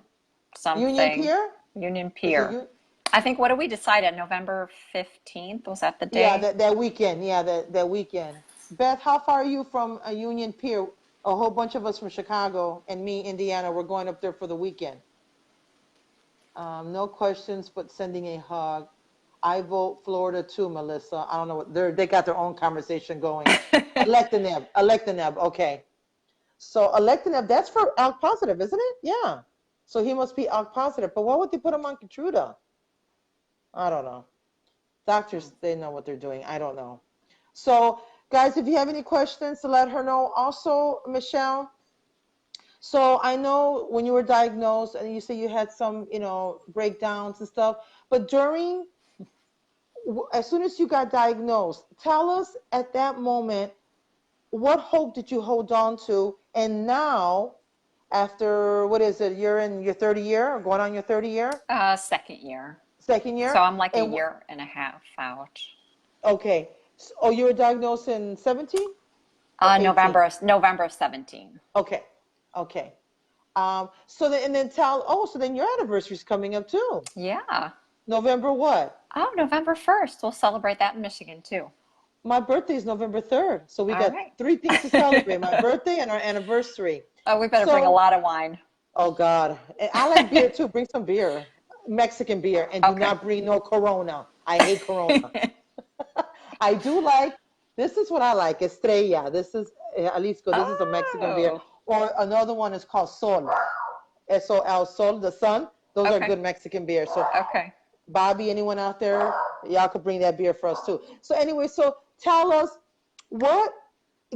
Union something. Pier? Union Is it Pier. I think, what did we decide on November 15th? Was that the Yeah, day? that weekend. Yeah, that weekend. Beth, how far are you from Union Pier? A whole bunch of us from Chicago and me, Indiana, we're going up there for the weekend. No questions, but sending a hug. I vote Florida too, Melissa. I don't know what they got their own conversation going. Electineb. Okay. So Electineb, that's for ALK positive, isn't it? Yeah. So he must be ALK positive. But why would they put him on Keytruda? I don't know. Doctors, they know what they're doing. I don't know. So, guys, if you have any questions, to let her know. Also, Michele, so I know when you were diagnosed and you say you had some, breakdowns and stuff, but as soon as you got diagnosed, tell us at that moment, what hope did you hold on to? And now, after, what is it, you're in your 30 year or going on your 30 year? Second year. Second year? So I'm like a And year and a half out. okay. Oh, you were diagnosed in 17 or 18? November 17. Okay. Okay. So then, and then so then your anniversary's coming up too. Yeah. November what? Oh, November 1st. We'll celebrate that in Michigan too. My birthday is November 3rd. So we All got right. 3 things to celebrate, my birthday and our anniversary. Oh, we better bring a lot of wine. Oh God. And I like beer too. Bring some beer, Mexican beer, and do not bring no Corona. I hate Corona. I do like, this is what I like, Estrella. This is, Jalisco, this is a Mexican beer. Or another one is called Sol. S-O-L, Sol, the sun. Those are good Mexican beers. So, Bobby, anyone out there, y'all could bring that beer for us too. So anyway, so tell us what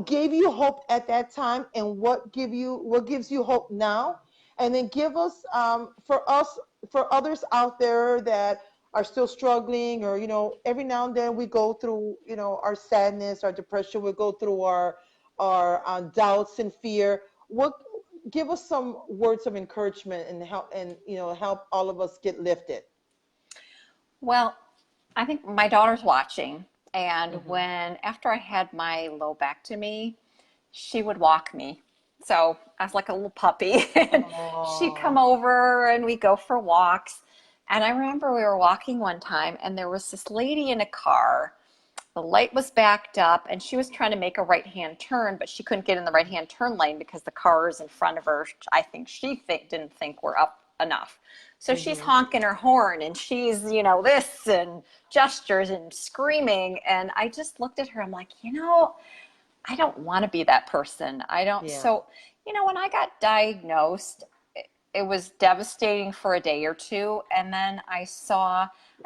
gave you hope at that time and what gives you hope now, and then give us for others out there that are still struggling, or every now and then we go through our sadness, our depression, we go through our doubts and fear. What Give us some words of encouragement and help all of us get lifted. Well, I think my daughter's watching, and after I had my lobectomy, she would walk me. So I was like a little puppy, and she'd come over and we go for walks. And I remember we were walking one time, and there was this lady in a car. The light was backed up, and she was trying to make a right-hand turn, but she couldn't get in the right-hand turn lane because the cars in front of her, I think didn't think were up enough. So she's honking her horn, and she's, this, and gestures and screaming. And I just looked at her. I'm like, I don't want to be that person. I don't. Yeah. So, when I got diagnosed, it was devastating for a day or two. And then I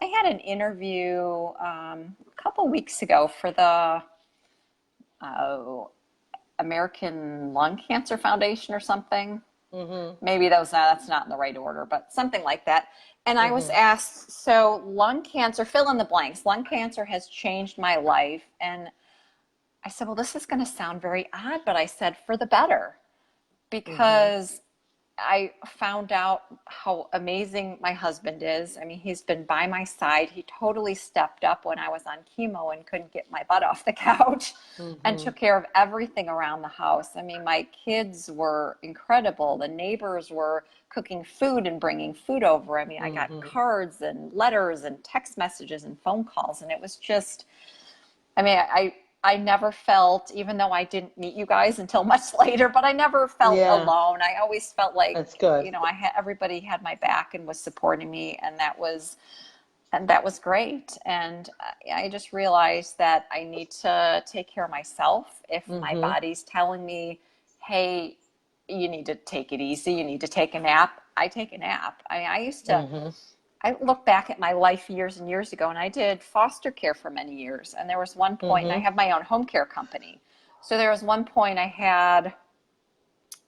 had an interview a couple weeks ago for the American Lung Cancer Foundation or something. Maybe that's not in the right order, but something like that. And I was asked, so lung cancer, fill in the blanks. Lung cancer has changed my life. And I said, well, this is going to sound very odd, but I said, for the better, because I found out how amazing my husband is. I mean, he's been by my side. He totally stepped up when I was on chemo and couldn't get my butt off the couch and took care of everything around the house. I mean, my kids were incredible. The neighbors were cooking food and bringing food over. I mean, I got cards and letters and text messages and phone calls. And it was just, I mean, I never felt, even though I didn't meet you guys until much later, but I never felt alone. I always felt like, that's good. Everybody had my back and was supporting me, and that was great. And I just realized that I need to take care of myself. If my body's telling me, hey, you need to take it easy, you need to take a nap, I take a nap. I mean, I used to, I look back at my life years and years ago, and I did foster care for many years. And there was one point, and I have my own home care company. So there was one point I had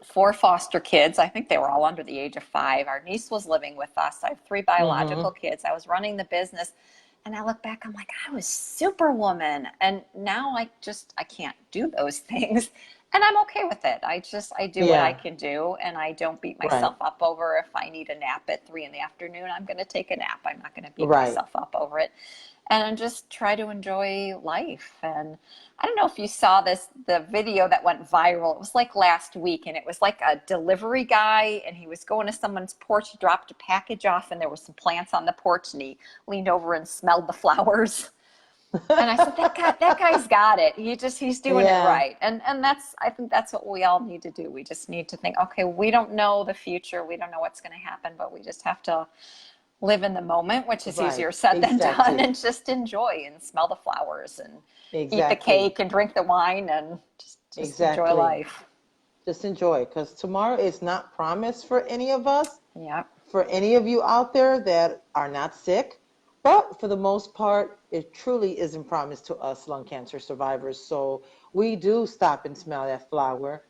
4 foster kids. I think they were all under the age of 5. Our niece was living with us. I have 3 biological kids. I was running the business. And I look back, I'm like, I was superwoman. And now I can't do those things. And I'm okay with it. I do what I can do, and I don't beat myself up over if I need a nap at 3 in the afternoon. I'm going to take a nap. I'm not going to beat myself up over it. And just try to enjoy life. And I don't know if you saw the video that went viral. It was like last week, and it was like a delivery guy, and he was going to someone's porch. He dropped a package off, and there were some plants on the porch, and he leaned over and smelled the flowers. And I said, that guy's got it. He's doing it right. And I think that's what we all need to do. We just need to think, okay, we don't know the future. We don't know what's going to happen, but we just have to live in the moment, which is Right. easier said than done, Exactly. and just enjoy and smell the flowers and eat the Exactly. cake and drink the wine and just enjoy Exactly. life. Just enjoy, because tomorrow is not promised for any of us, Yep. for any of you out there that are not sick. But for the most part, it truly isn't promised to us lung cancer survivors. So we do stop and smell that flower.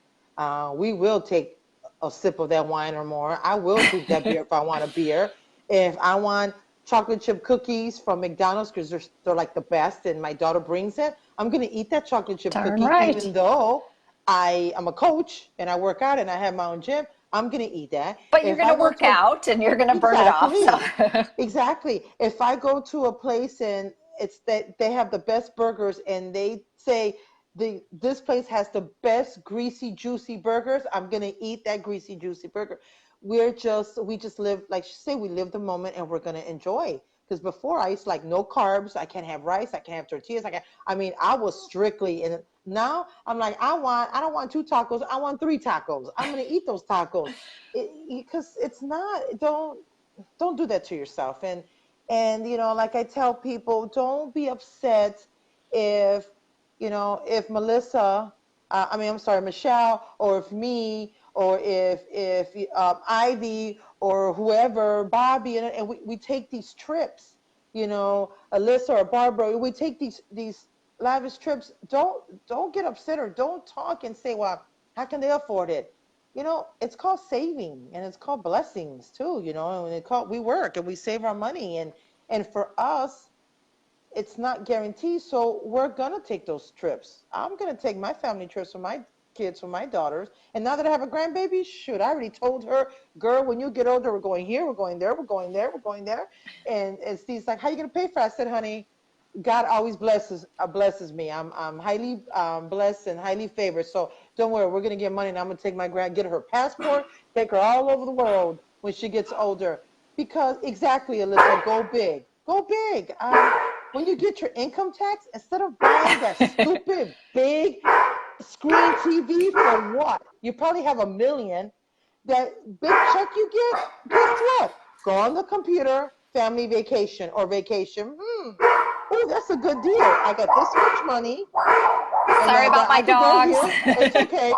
We will take a sip of that wine or more. I will drink that beer if I want a beer. If I want chocolate chip cookies from McDonald's, because they're like the best, and my daughter brings it, I'm going to eat that chocolate chip Darn cookie, even right. though I am a coach and I work out and I have my own gym. I'm going to eat that. But you're If going I to go work to a out and you're going to burn it off. So Exactly. Exactly. If I go to a place and it's that they have the best burgers and they say this place has the best greasy juicy burgers, I'm going to eat that greasy juicy burger. We just live, like you say, we live the moment and we're going to enjoy. Because before I used to like no carbs, I can't have rice, I can't have tortillas, I mean, I was strictly in. Now I'm like, I don't want two tacos, I want three tacos. I'm going to eat those tacos. Because it's not, don't do that to yourself. And like I tell people, don't be upset if if Melissa, I mean, I'm sorry, Michelle, or if me, or if Ivy, or whoever, Bobby, and we take these trips, Alyssa or Barbara, we take these lavish trips. Don't get upset, or don't talk and say, well, how can they afford it? It's called saving, and it's called blessings too, and we work and we save our money, and for us, it's not guaranteed. So we're gonna take those trips. I'm gonna take my family trips for my kids, for my daughters. And now that I have a grandbaby, shoot, I already told her, girl, when you get older, we're going here, we're going there, we're going there, we're going there. And Steve's like, how you gonna pay for it? I said, honey, God always blesses me. I'm highly blessed and highly favored. So don't worry, we're gonna get money, and I'm gonna take get her passport, take her all over the world when she gets older. Because exactly, Alyssa, go big, go big. When you get your income tax, instead of buying that stupid big screen TV for what? You probably have a million. That big check you get, guess what? Go on the computer, family vacation or vacation. Oh, that's a good deal. I got this much money, and sorry about I my could go dogs. here. It's okay.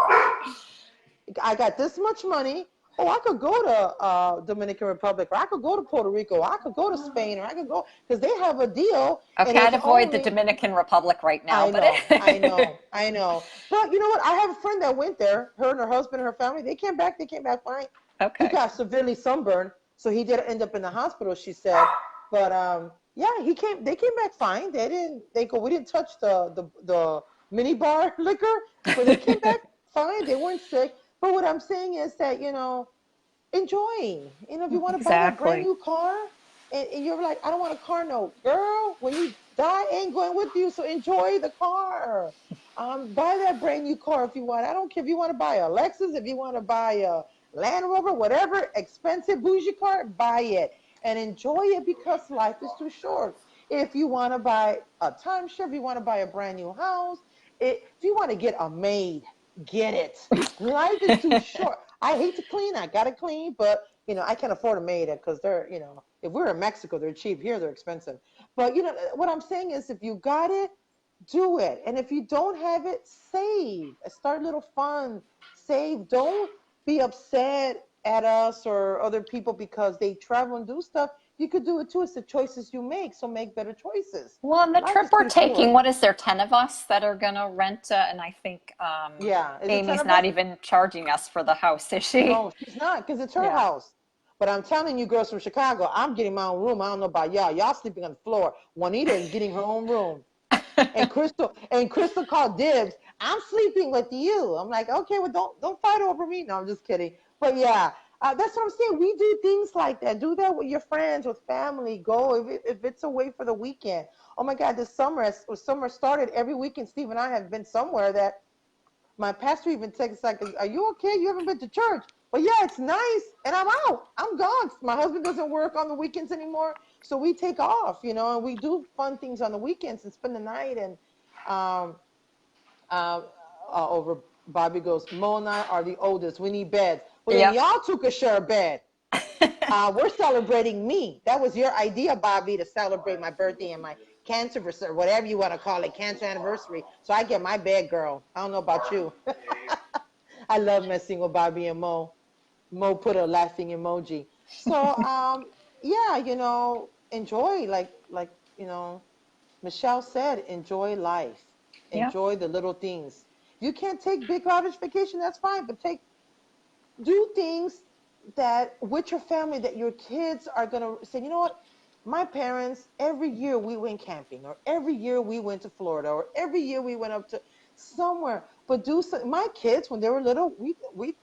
I got this much money. Oh, I could go to Dominican Republic, or I could go to Puerto Rico, or I could go to Spain, or I could go, because they have a deal, and Okay, I'd it's avoid the only. Dominican Republic right now, I but know, I know, I know. But you know what? I have a friend that went there. Her and her husband and her family. They came back. They came back fine. He okay. got severely sunburned, so he did end up in the hospital, she said. But yeah, he came. They came back fine. They didn't. They go. We didn't touch the mini bar liquor, but they came back fine. They weren't sick. But what I'm saying is that enjoy. If you want to buy that brand Exactly. new car, and you're like, I don't want a car note, girl. When you die, ain't going with you. So enjoy the car. Buy that brand new car if you want. I don't care if you want to buy a Lexus, if you want to buy a Land Rover, whatever expensive bougie car, buy it and enjoy it, because life is too short. If you want to buy a timeshare, if you want to buy a brand new house, if you want to get a maid, get it. Life is too short. I hate to clean. I gotta clean, but I can afford a maid because they're, if we're in Mexico, they're cheap. Here, they're expensive. But what I'm saying is, if you got it, do it. And if you don't have it, save. Start a little fun. Save. Don't be upset at us or other people because they travel and do stuff. You could do it too. It's the choices you make. So make better choices. Well, on the Life trip is we're too taking, short. what is there, 10 of us that are going to rent? And I think Yeah. Is it 10 Amy's of not us? even charging us for the house, is she? No, she's not, because it's her Yeah. house. But I'm telling you, girls from Chicago, I'm getting my own room. I don't know about y'all. Y'all sleeping on the floor. Juanita is getting her own room. And Crystal called dibs. I'm sleeping with you. I'm like, okay, well, don't fight over me. No, I'm just kidding. But yeah, that's what I'm saying. We do things like that. Do that with your friends, with family. Go if it's away for the weekend. Oh my God, this summer, as summer started, every weekend, Steve and I have been somewhere that my pastor even texts like, "Are you okay? You haven't been to church?" But yeah, it's nice, and I'm out. I'm gone. My husband doesn't work on the weekends anymore, so we take off, and we do fun things on the weekends and spend the night. And um, uh, over Bobby goes, Mo and I are the oldest. We need beds. Well, then Yep. y'all two could share a bed. We're celebrating me. That was your idea, Bobby, to celebrate my birthday and my cancer, or whatever you want to call it, cancer anniversary. So I get my bag, girl. I don't know about you. I love messing with Bobby and Mo. Mo put a laughing emoji. So, yeah, enjoy, Michelle said, enjoy life. Yeah. Enjoy the little things. You can't take big lavish vacation, that's fine, but do things that with your family that your kids are going to say, you know what? My parents, every year we went camping, or every year we went to Florida, or every year we went up to somewhere. But my kids, when they were little,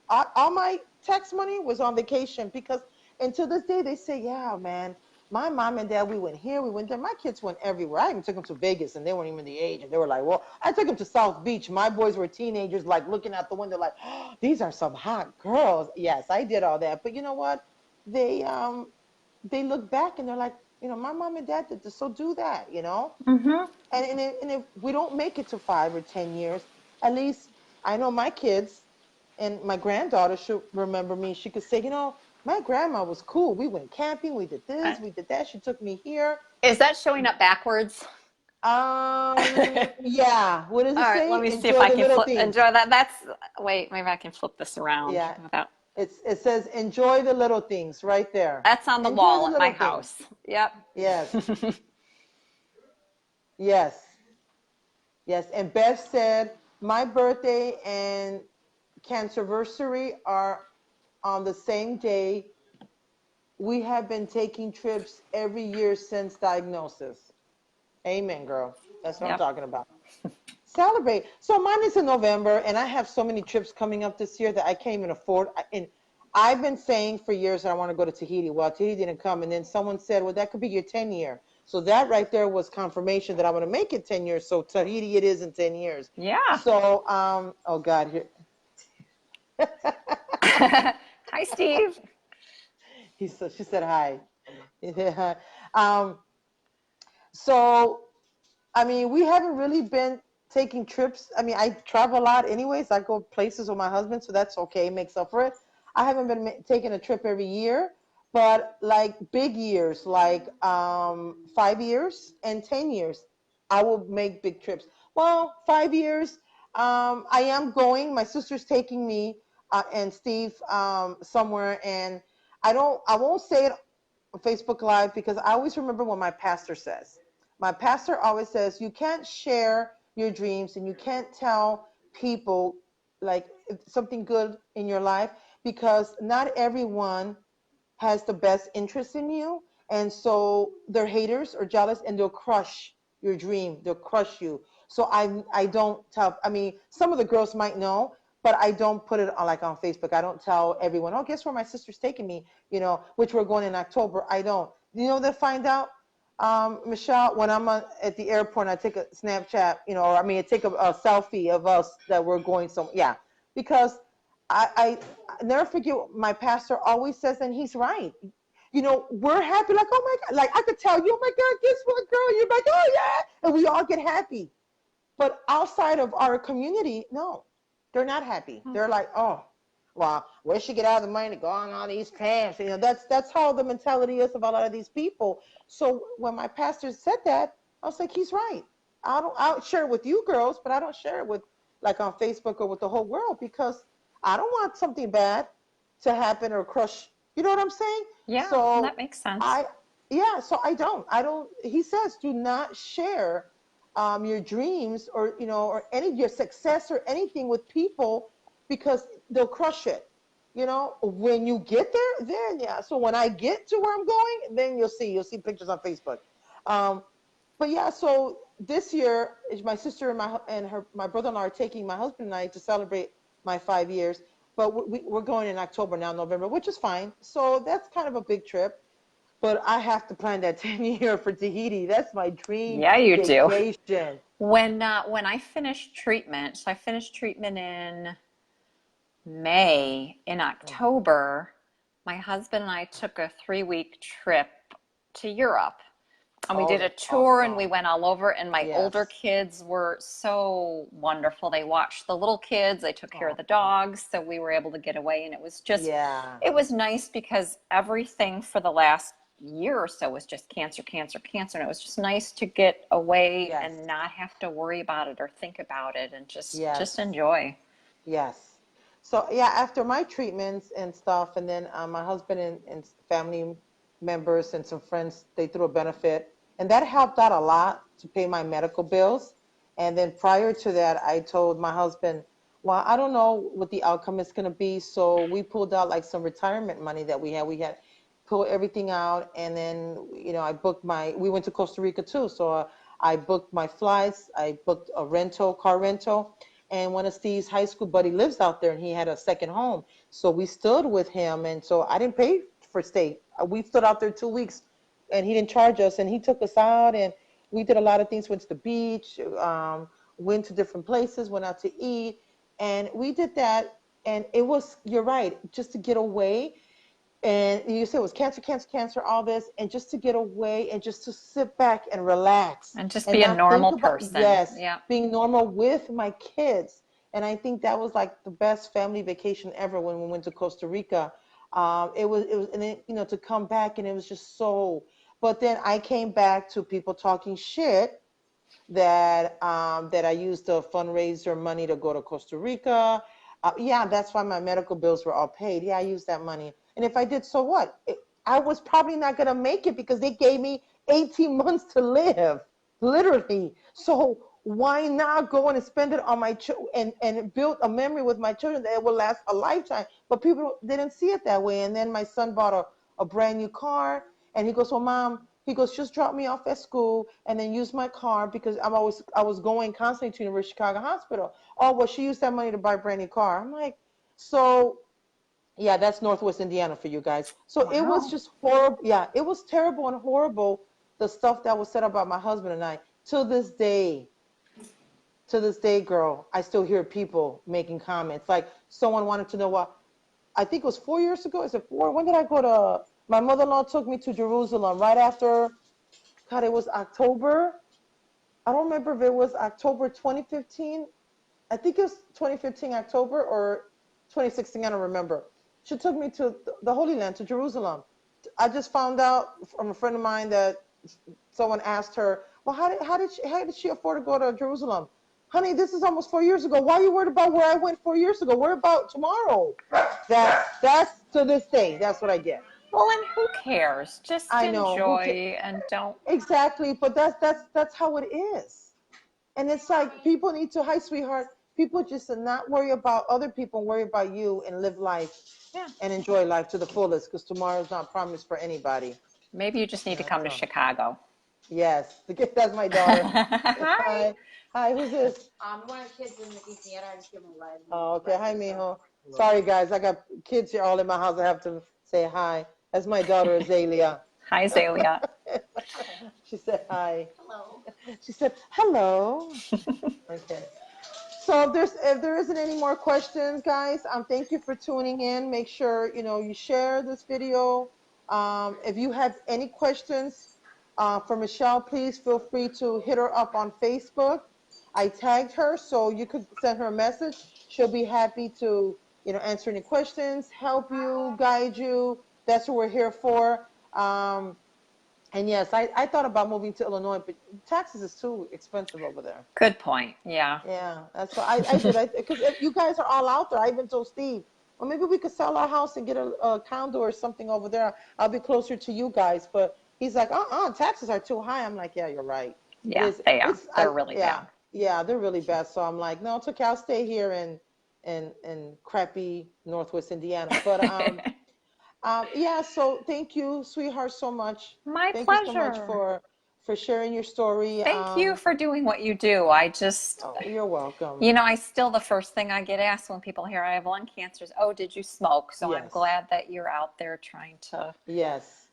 all my tax money was on vacation, because until this day they say, yeah, man, my mom and dad, we went here, we went there. My kids went everywhere. I even took them to Vegas, and they weren't even the age. And they were like, well, I took them to South Beach. My boys were teenagers, like looking out the window like, oh, these are some hot girls. Yes, I did all that. But you know what? They look back and they're like, my mom and dad did this, so do that. Mm-hmm. And if we don't make it to 5 or 10 years, at least I know my kids and my granddaughter should remember me. She could say, my grandma was cool. We went camping. We did this. We did that. She took me here. Is that showing up backwards? Yeah. What does All it right, say? let me see if Enjoy I the can little things. enjoy that. Wait, maybe I can flip this around Yeah. without. It says enjoy the little things right there. That's on the Enjoy wall the at my little things. house. Yep. Yes. Yes. Yes. And Beth said, my birthday and cancerversary are on the same day. We have been taking trips every year since diagnosis. Amen, girl. That's what I'm Yep. talking about. Celebrate. So mine is in November, and I have so many trips coming up this year that I can't even afford. And I've been saying for years that I want to go to Tahiti. Well, Tahiti didn't come, and then someone said, well, that could be your 10-year. So that right there was confirmation that I want to make it 10 years. So Tahiti it is in 10 years. Yeah. So, oh God, here. Hi, Steve. She said hi. um, so I mean, we haven't really been taking trips. I mean, I travel a lot anyways. I go places with my husband, so that's okay. Makes up for it. I haven't been taking a trip every year, but like big years, like 5 years and 10 years, I will make big trips. Well, 5 years, I am going. My sister's taking me and Steve somewhere, and I won't say it on Facebook Live because I always remember what my pastor says. My pastor always says you can't share your dreams and you can't tell people like something good in your life because not everyone has the best interest in you, and so they're haters or jealous and they'll crush your dream, they'll crush you. So I don't tell, I mean, some of the girls might know, but I don't put it on like on Facebook. I don't tell everyone, oh, guess where my sister's taking me, which we're going in October. I don't. They find out, Michelle, when I'm at the airport and I take a Snapchat, or I mean I take a selfie of us that we're going somewhere. Yeah, because I never forget my pastor always says, and he's right. We're happy, like, oh my God, like I could tell you, oh my God, guess what, girl? You're like, oh yeah, and we all get happy. But outside of our community, no, they're not happy. They're like, oh, well, where she get all the money to go on all these camps? That's how the mentality is of a lot of these people. So when my pastor said that, I was like, he's right. I'll share it with you girls, but I don't share it with like on Facebook or with the whole world because I don't want something bad to happen or crush. You know what I'm saying? Yeah, So that makes sense. so I don't, he says, do not share your dreams or any of your success or anything with people because they'll crush it. When you get there, then yeah. So when I get to where I'm going, then you'll see pictures on Facebook. But yeah, so this year, my sister and my brother-in-law are taking my husband and I to celebrate my 5 years. But we're going in October now, November, which is fine. So that's kind of a big trip. But I have to plan that 10-year for Tahiti. That's my dream Yeah, you do. vacation. When I finished treatment, so I finished treatment in May. In October, my husband and I took a 3-week trip to Europe. And we Oh, did a that's tour and we awesome. went all over, and my older Yes. kids were so wonderful. They watched the little kids, they took care of the Oh, dogs, so we were able to get away. And it was just, yeah. it was nice because everything for the last year or so was just cancer, cancer, cancer. And it was just nice to get away Yes. and not have to worry about it or think about it and just Yes. enjoy. Yes. So yeah, after my treatments and stuff, and then my husband and family members and some friends, they threw a benefit, and that helped out a lot to pay my medical bills. And then prior to that, I told my husband, well, I don't know what the outcome is going to be, so we pulled out like some retirement money that we had. We had pulled everything out, and then I booked my. We went to Costa Rica too, so I booked my flights. I booked a car rental, and one of Steve's high school buddy lives out there, and he had a second home. So we stood with him, and so I didn't pay for stay. We stood out there 2 weeks, and he didn't charge us, and he took us out, and we did a lot of things. Went to the beach, went to different places, went out to eat, and we did that. And it was, you're right, just to get away. And you said it was cancer, cancer, cancer, all this, and just to get away and just to sit back and relax And just and be a not think normal about, person. yes, Yeah. being normal with my kids. And I think that was like the best family vacation ever when we went to Costa Rica. And then, to come back, and it was just so, but then I came back to people talking shit that I used the fundraiser money to go to Costa Rica. Yeah, that's why my medical bills were all paid. Yeah, I used that money. And if I did, so what? I was probably not going to make it because they gave me 18 months to live, literally. So why not go and spend it on my and build a memory with my children that will last a lifetime? But people didn't see it that way. And then my son bought a brand new car, and he goes, well, Mom, he goes, just drop me off at school and then use my car because I was going constantly to University of Chicago Hospital. Oh, well, she used that money to buy a brand new car. I'm like, so yeah, that's Northwest Indiana for you guys. So it was Wow. just horrible. Yeah, it was terrible and horrible, the stuff that was said about my husband and I. To this day, girl, I still hear people making comments. Like someone wanted to know what, I think it was 4 years ago. Is it four? When did I go to, my mother-in-law took me to Jerusalem right after, God, it was October. I don't remember if it was October 2015. I think it was 2015 October or 2016. I don't remember. She took me to the Holy Land, to Jerusalem. I just found out from a friend of mine that someone asked her, well, how did she afford to go to Jerusalem? Honey, this is almost 4 years ago. Why are you worried about where I went 4 years ago? Worry about tomorrow. That's to this day. That's what I get. Well, and who cares? Just I know. Who can enjoy and don't. exactly, but that's how it is. And it's like people need to, hi, sweetheart. People just to not worry about other people, worry about you, and live life Yeah. and enjoy life to the fullest because tomorrow's not promised for anybody. Maybe you just need to come to So, Chicago. yes, that's my daughter. Hi. Hi. Hi, who's this? One of the kids in the ECN are just giving live. Oh, okay. Hi, Mijo. Sorry, guys. I got kids here all in my house. I have to say hi. That's my daughter, Azalea. Hi, Zalia. She said hi. Hello. She said hello. Okay. So if there isn't any more questions, guys, thank you for tuning in. Make sure you share this video. If you have any questions for Michele, please feel free to hit her up on Facebook. I tagged her, so you could send her a message. She'll be happy to answer any questions, help you, guide you. That's what we're here for. And yes, I thought about moving to Illinois, but taxes is too expensive over there. Good point. Yeah. Yeah, that's what I did. Because if you guys are all out there, I even told Steve, well, maybe we could sell our house and get a condo or something over there. I'll be closer to you guys. But he's like, taxes are too high. I'm like, yeah, you're right. It Yeah, is. they are. They're really bad. Yeah, they're really bad. So I'm like, no, it's okay. I'll stay here in crappy Northwest Indiana. But yeah. So thank you, sweetheart, so much. My Thank you so much pleasure. for sharing your story. Thank you for doing what you do. Oh, you're welcome. I still, the first thing I get asked when people hear I have lung cancer is, oh, did you smoke? So I'm Yes. glad that you're out there trying to Yes.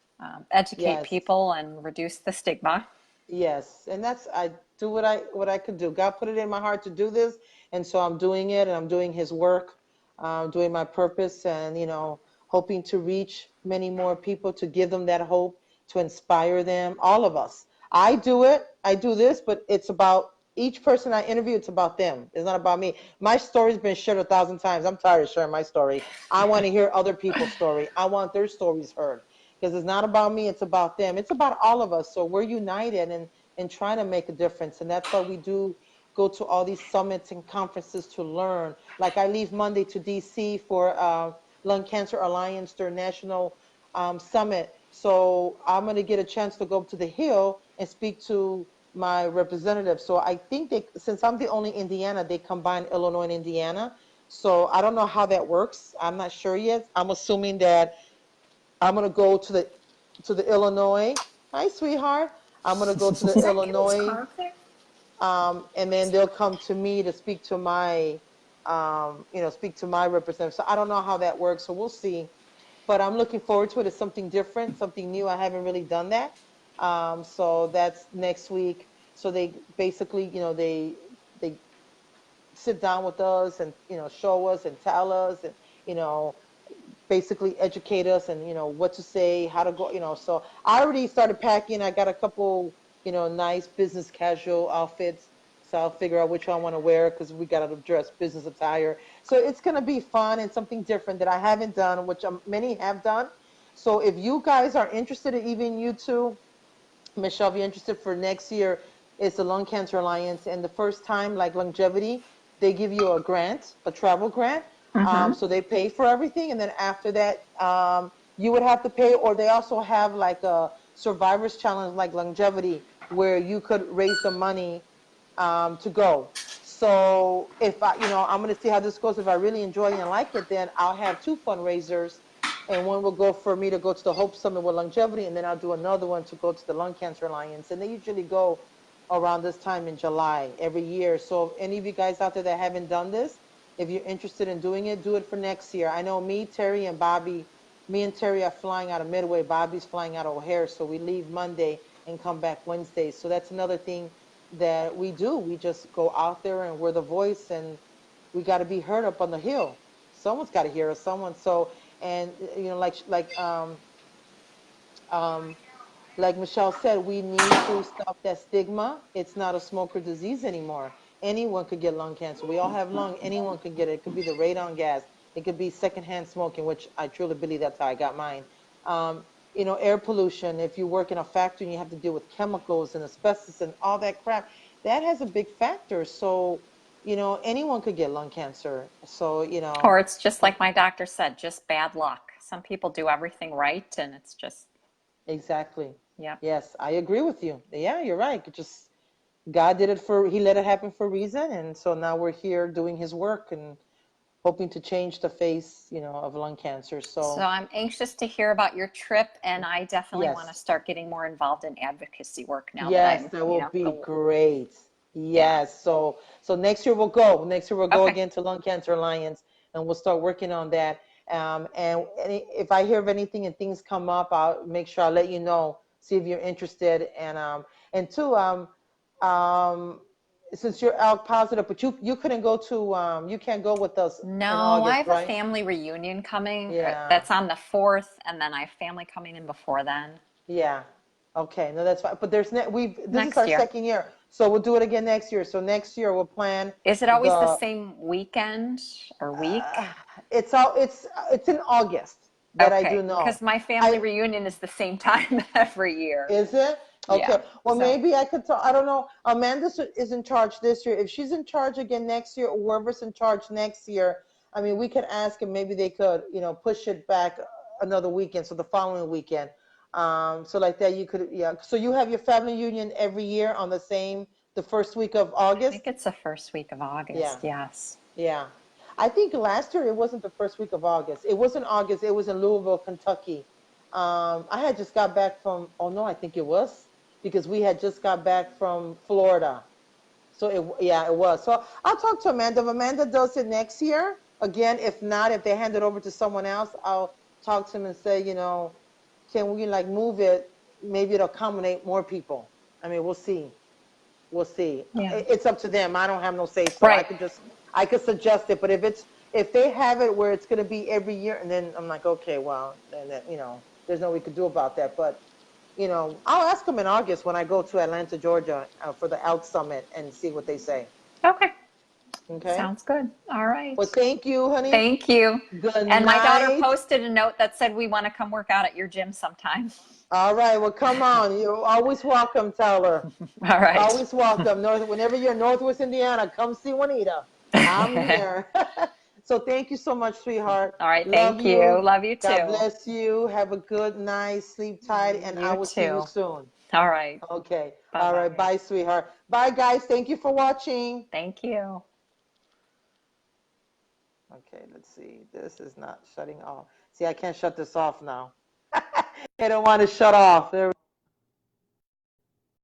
educate Yes. people and reduce the stigma. Yes, and I do what I could do. God put it in my heart to do this, and so I'm doing it, and I'm doing His work, doing my purpose, and hoping to reach many more people, to give them that hope, to inspire them, all of us. I do it. I do this, but it's about each person I interview. It's about them. It's not about me. My story's been shared 1,000 times. I'm tired of sharing my story. I want to hear other people's story. I want their stories heard because it's not about me. It's about them. It's about all of us. So we're united and trying to make a difference. And that's why we do go to all these summits and conferences to learn. Like I leave Monday to DC for Lung Cancer Alliance, their national summit. So I'm going to get a chance to go up to the Hill and speak to my representative. So I think they, since I'm the only Indiana, they combine Illinois and Indiana. So I don't know how that works. I'm not sure yet. I'm assuming that I'm going to go to the Illinois. Hi, sweetheart. I'm going to go to the Illinois, and then they'll come to me to speak to my, speak to my representative. So I don't know how that works. So we'll see. But I'm looking forward to it. It's something different, something new. I haven't really done that. So that's next week. So they basically, they sit down with us and, show us and tell us and, you know, basically educate us and, what to say, how to go, So I already started packing. I got a couple, nice business casual outfits. So I'll figure out which one I want to wear because we got to dress business attire. So it's going to be fun and something different that I haven't done, which many have done. So if you guys are interested, even you two, Michelle, if you're interested for next year, it's the Lung Cancer Alliance. And the first time, like longevity, they give you a grant, a travel grant. So they pay for everything. And then after that, you would have to pay, or they also have like a survivor's challenge like longevity, where you could raise the money to go. So if I'm going to see how this goes. If I really enjoy it and like it, then I'll have two fundraisers, and one will go for me to go to the Hope Summit with longevity, and then I'll do another one to go to the Lung Cancer Alliance. And they usually go around this time in July every year. So if any of you guys out there that haven't done this, if you're interested in doing it, do it for next year. I know me, Terry, and Bobby, me and Terry are flying out of Midway. Bobby's flying out of O'Hare. So we leave Monday and come back Wednesday. So that's another thing that we do. We just go out there and we're the voice, and we got to be heard up on the hill. Someone's got to hear us. Someone. So, and um, like Michelle said, we need to stop that stigma. It's not a smoker disease anymore. Anyone could get lung cancer. We all have lung. Anyone could get it. It could be the radon gas. It could be secondhand smoking, which I truly believe that's how I got mine. Air pollution. If you work in a factory and you have to deal with chemicals and asbestos and all that crap, that has a big factor. So, anyone could get lung cancer. So, Or it's just like my doctor said, just bad luck. Some people do everything right, and it's just. Exactly. Yeah. Yes, I agree with you. Yeah, you're right. God did it he let it happen for a reason. And so now we're here doing his work and hoping to change the face, of lung cancer. So I'm anxious to hear about your trip, and I definitely want to Yes. start getting more involved in advocacy work now Yes, that that will I'm, be great. yeah. Yes. So next year we'll go. Next year we'll go Okay. again to Lung Cancer Alliance, and we'll start working on that. And if I hear of anything and things come up, I'll make sure I'll let you know. See if you're interested. And two, since you're out positive, but you couldn't go to you can't go with us in No, I August, have a right? family reunion coming. Yeah. That's on the 4th, and then I have family coming in before then. Yeah. Okay. No, that's fine. But this is Next our year. second year, so we'll do it again next year. So next year we'll plan Is it always the the. same weekend or week? It's in August that I do Okay, know. because my family I reunion is the same time every year. Is it? Okay. Yeah. Well, So maybe I could talk. I don't know. Amanda is in charge this year. If she's in charge again next year, or whoever's in charge next year, I mean, we could ask and maybe they could, push it back another weekend, so the following weekend. So like that, you could, yeah. So you have your family union every year on the first week of I August? think it's the first week of Yeah. August. Yes. Yeah. I think last year it wasn't the first week of August. It wasn't August. It was in Louisville, Kentucky. I had just got back from, oh no, I think it was because we had just got back from Florida. So yeah, it was. So I'll talk to Amanda. If Amanda does it next year, again, if not, if they hand it over to someone else, I'll talk to them and say, can we like move it? Maybe it'll accommodate more people. I mean, we'll see. We'll see. Yeah. It's up to them. I don't have no say, so Right. I could suggest it. But if they have it where it's going to be every year, and then I'm like, okay, well, then there's no we could do about that. But you know, I'll ask them in August when I go to Atlanta, Georgia, for the Elk Summit and see what they say. Okay. Okay. Sounds good. All right. Well, thank you, honey. Thank you. Good And my daughter night. posted a note that said we want to come work out at your gym sometime. All right. Well, come on. You're always welcome, tell her. All right. Always welcome. Whenever you're in Northwest Indiana, come see Juanita. I'm here. So thank you so much, sweetheart. All right. Love Thank you. Love you too. God bless you. Have a good night. Sleep tight, and I You will see you too. soon. All right. Okay. Bye-bye. All right. Bye, sweetheart. Bye, guys. Thank you for watching. Thank you. Okay, let's see. This is not shutting off. See, I can't shut this off now. I don't want to shut off. There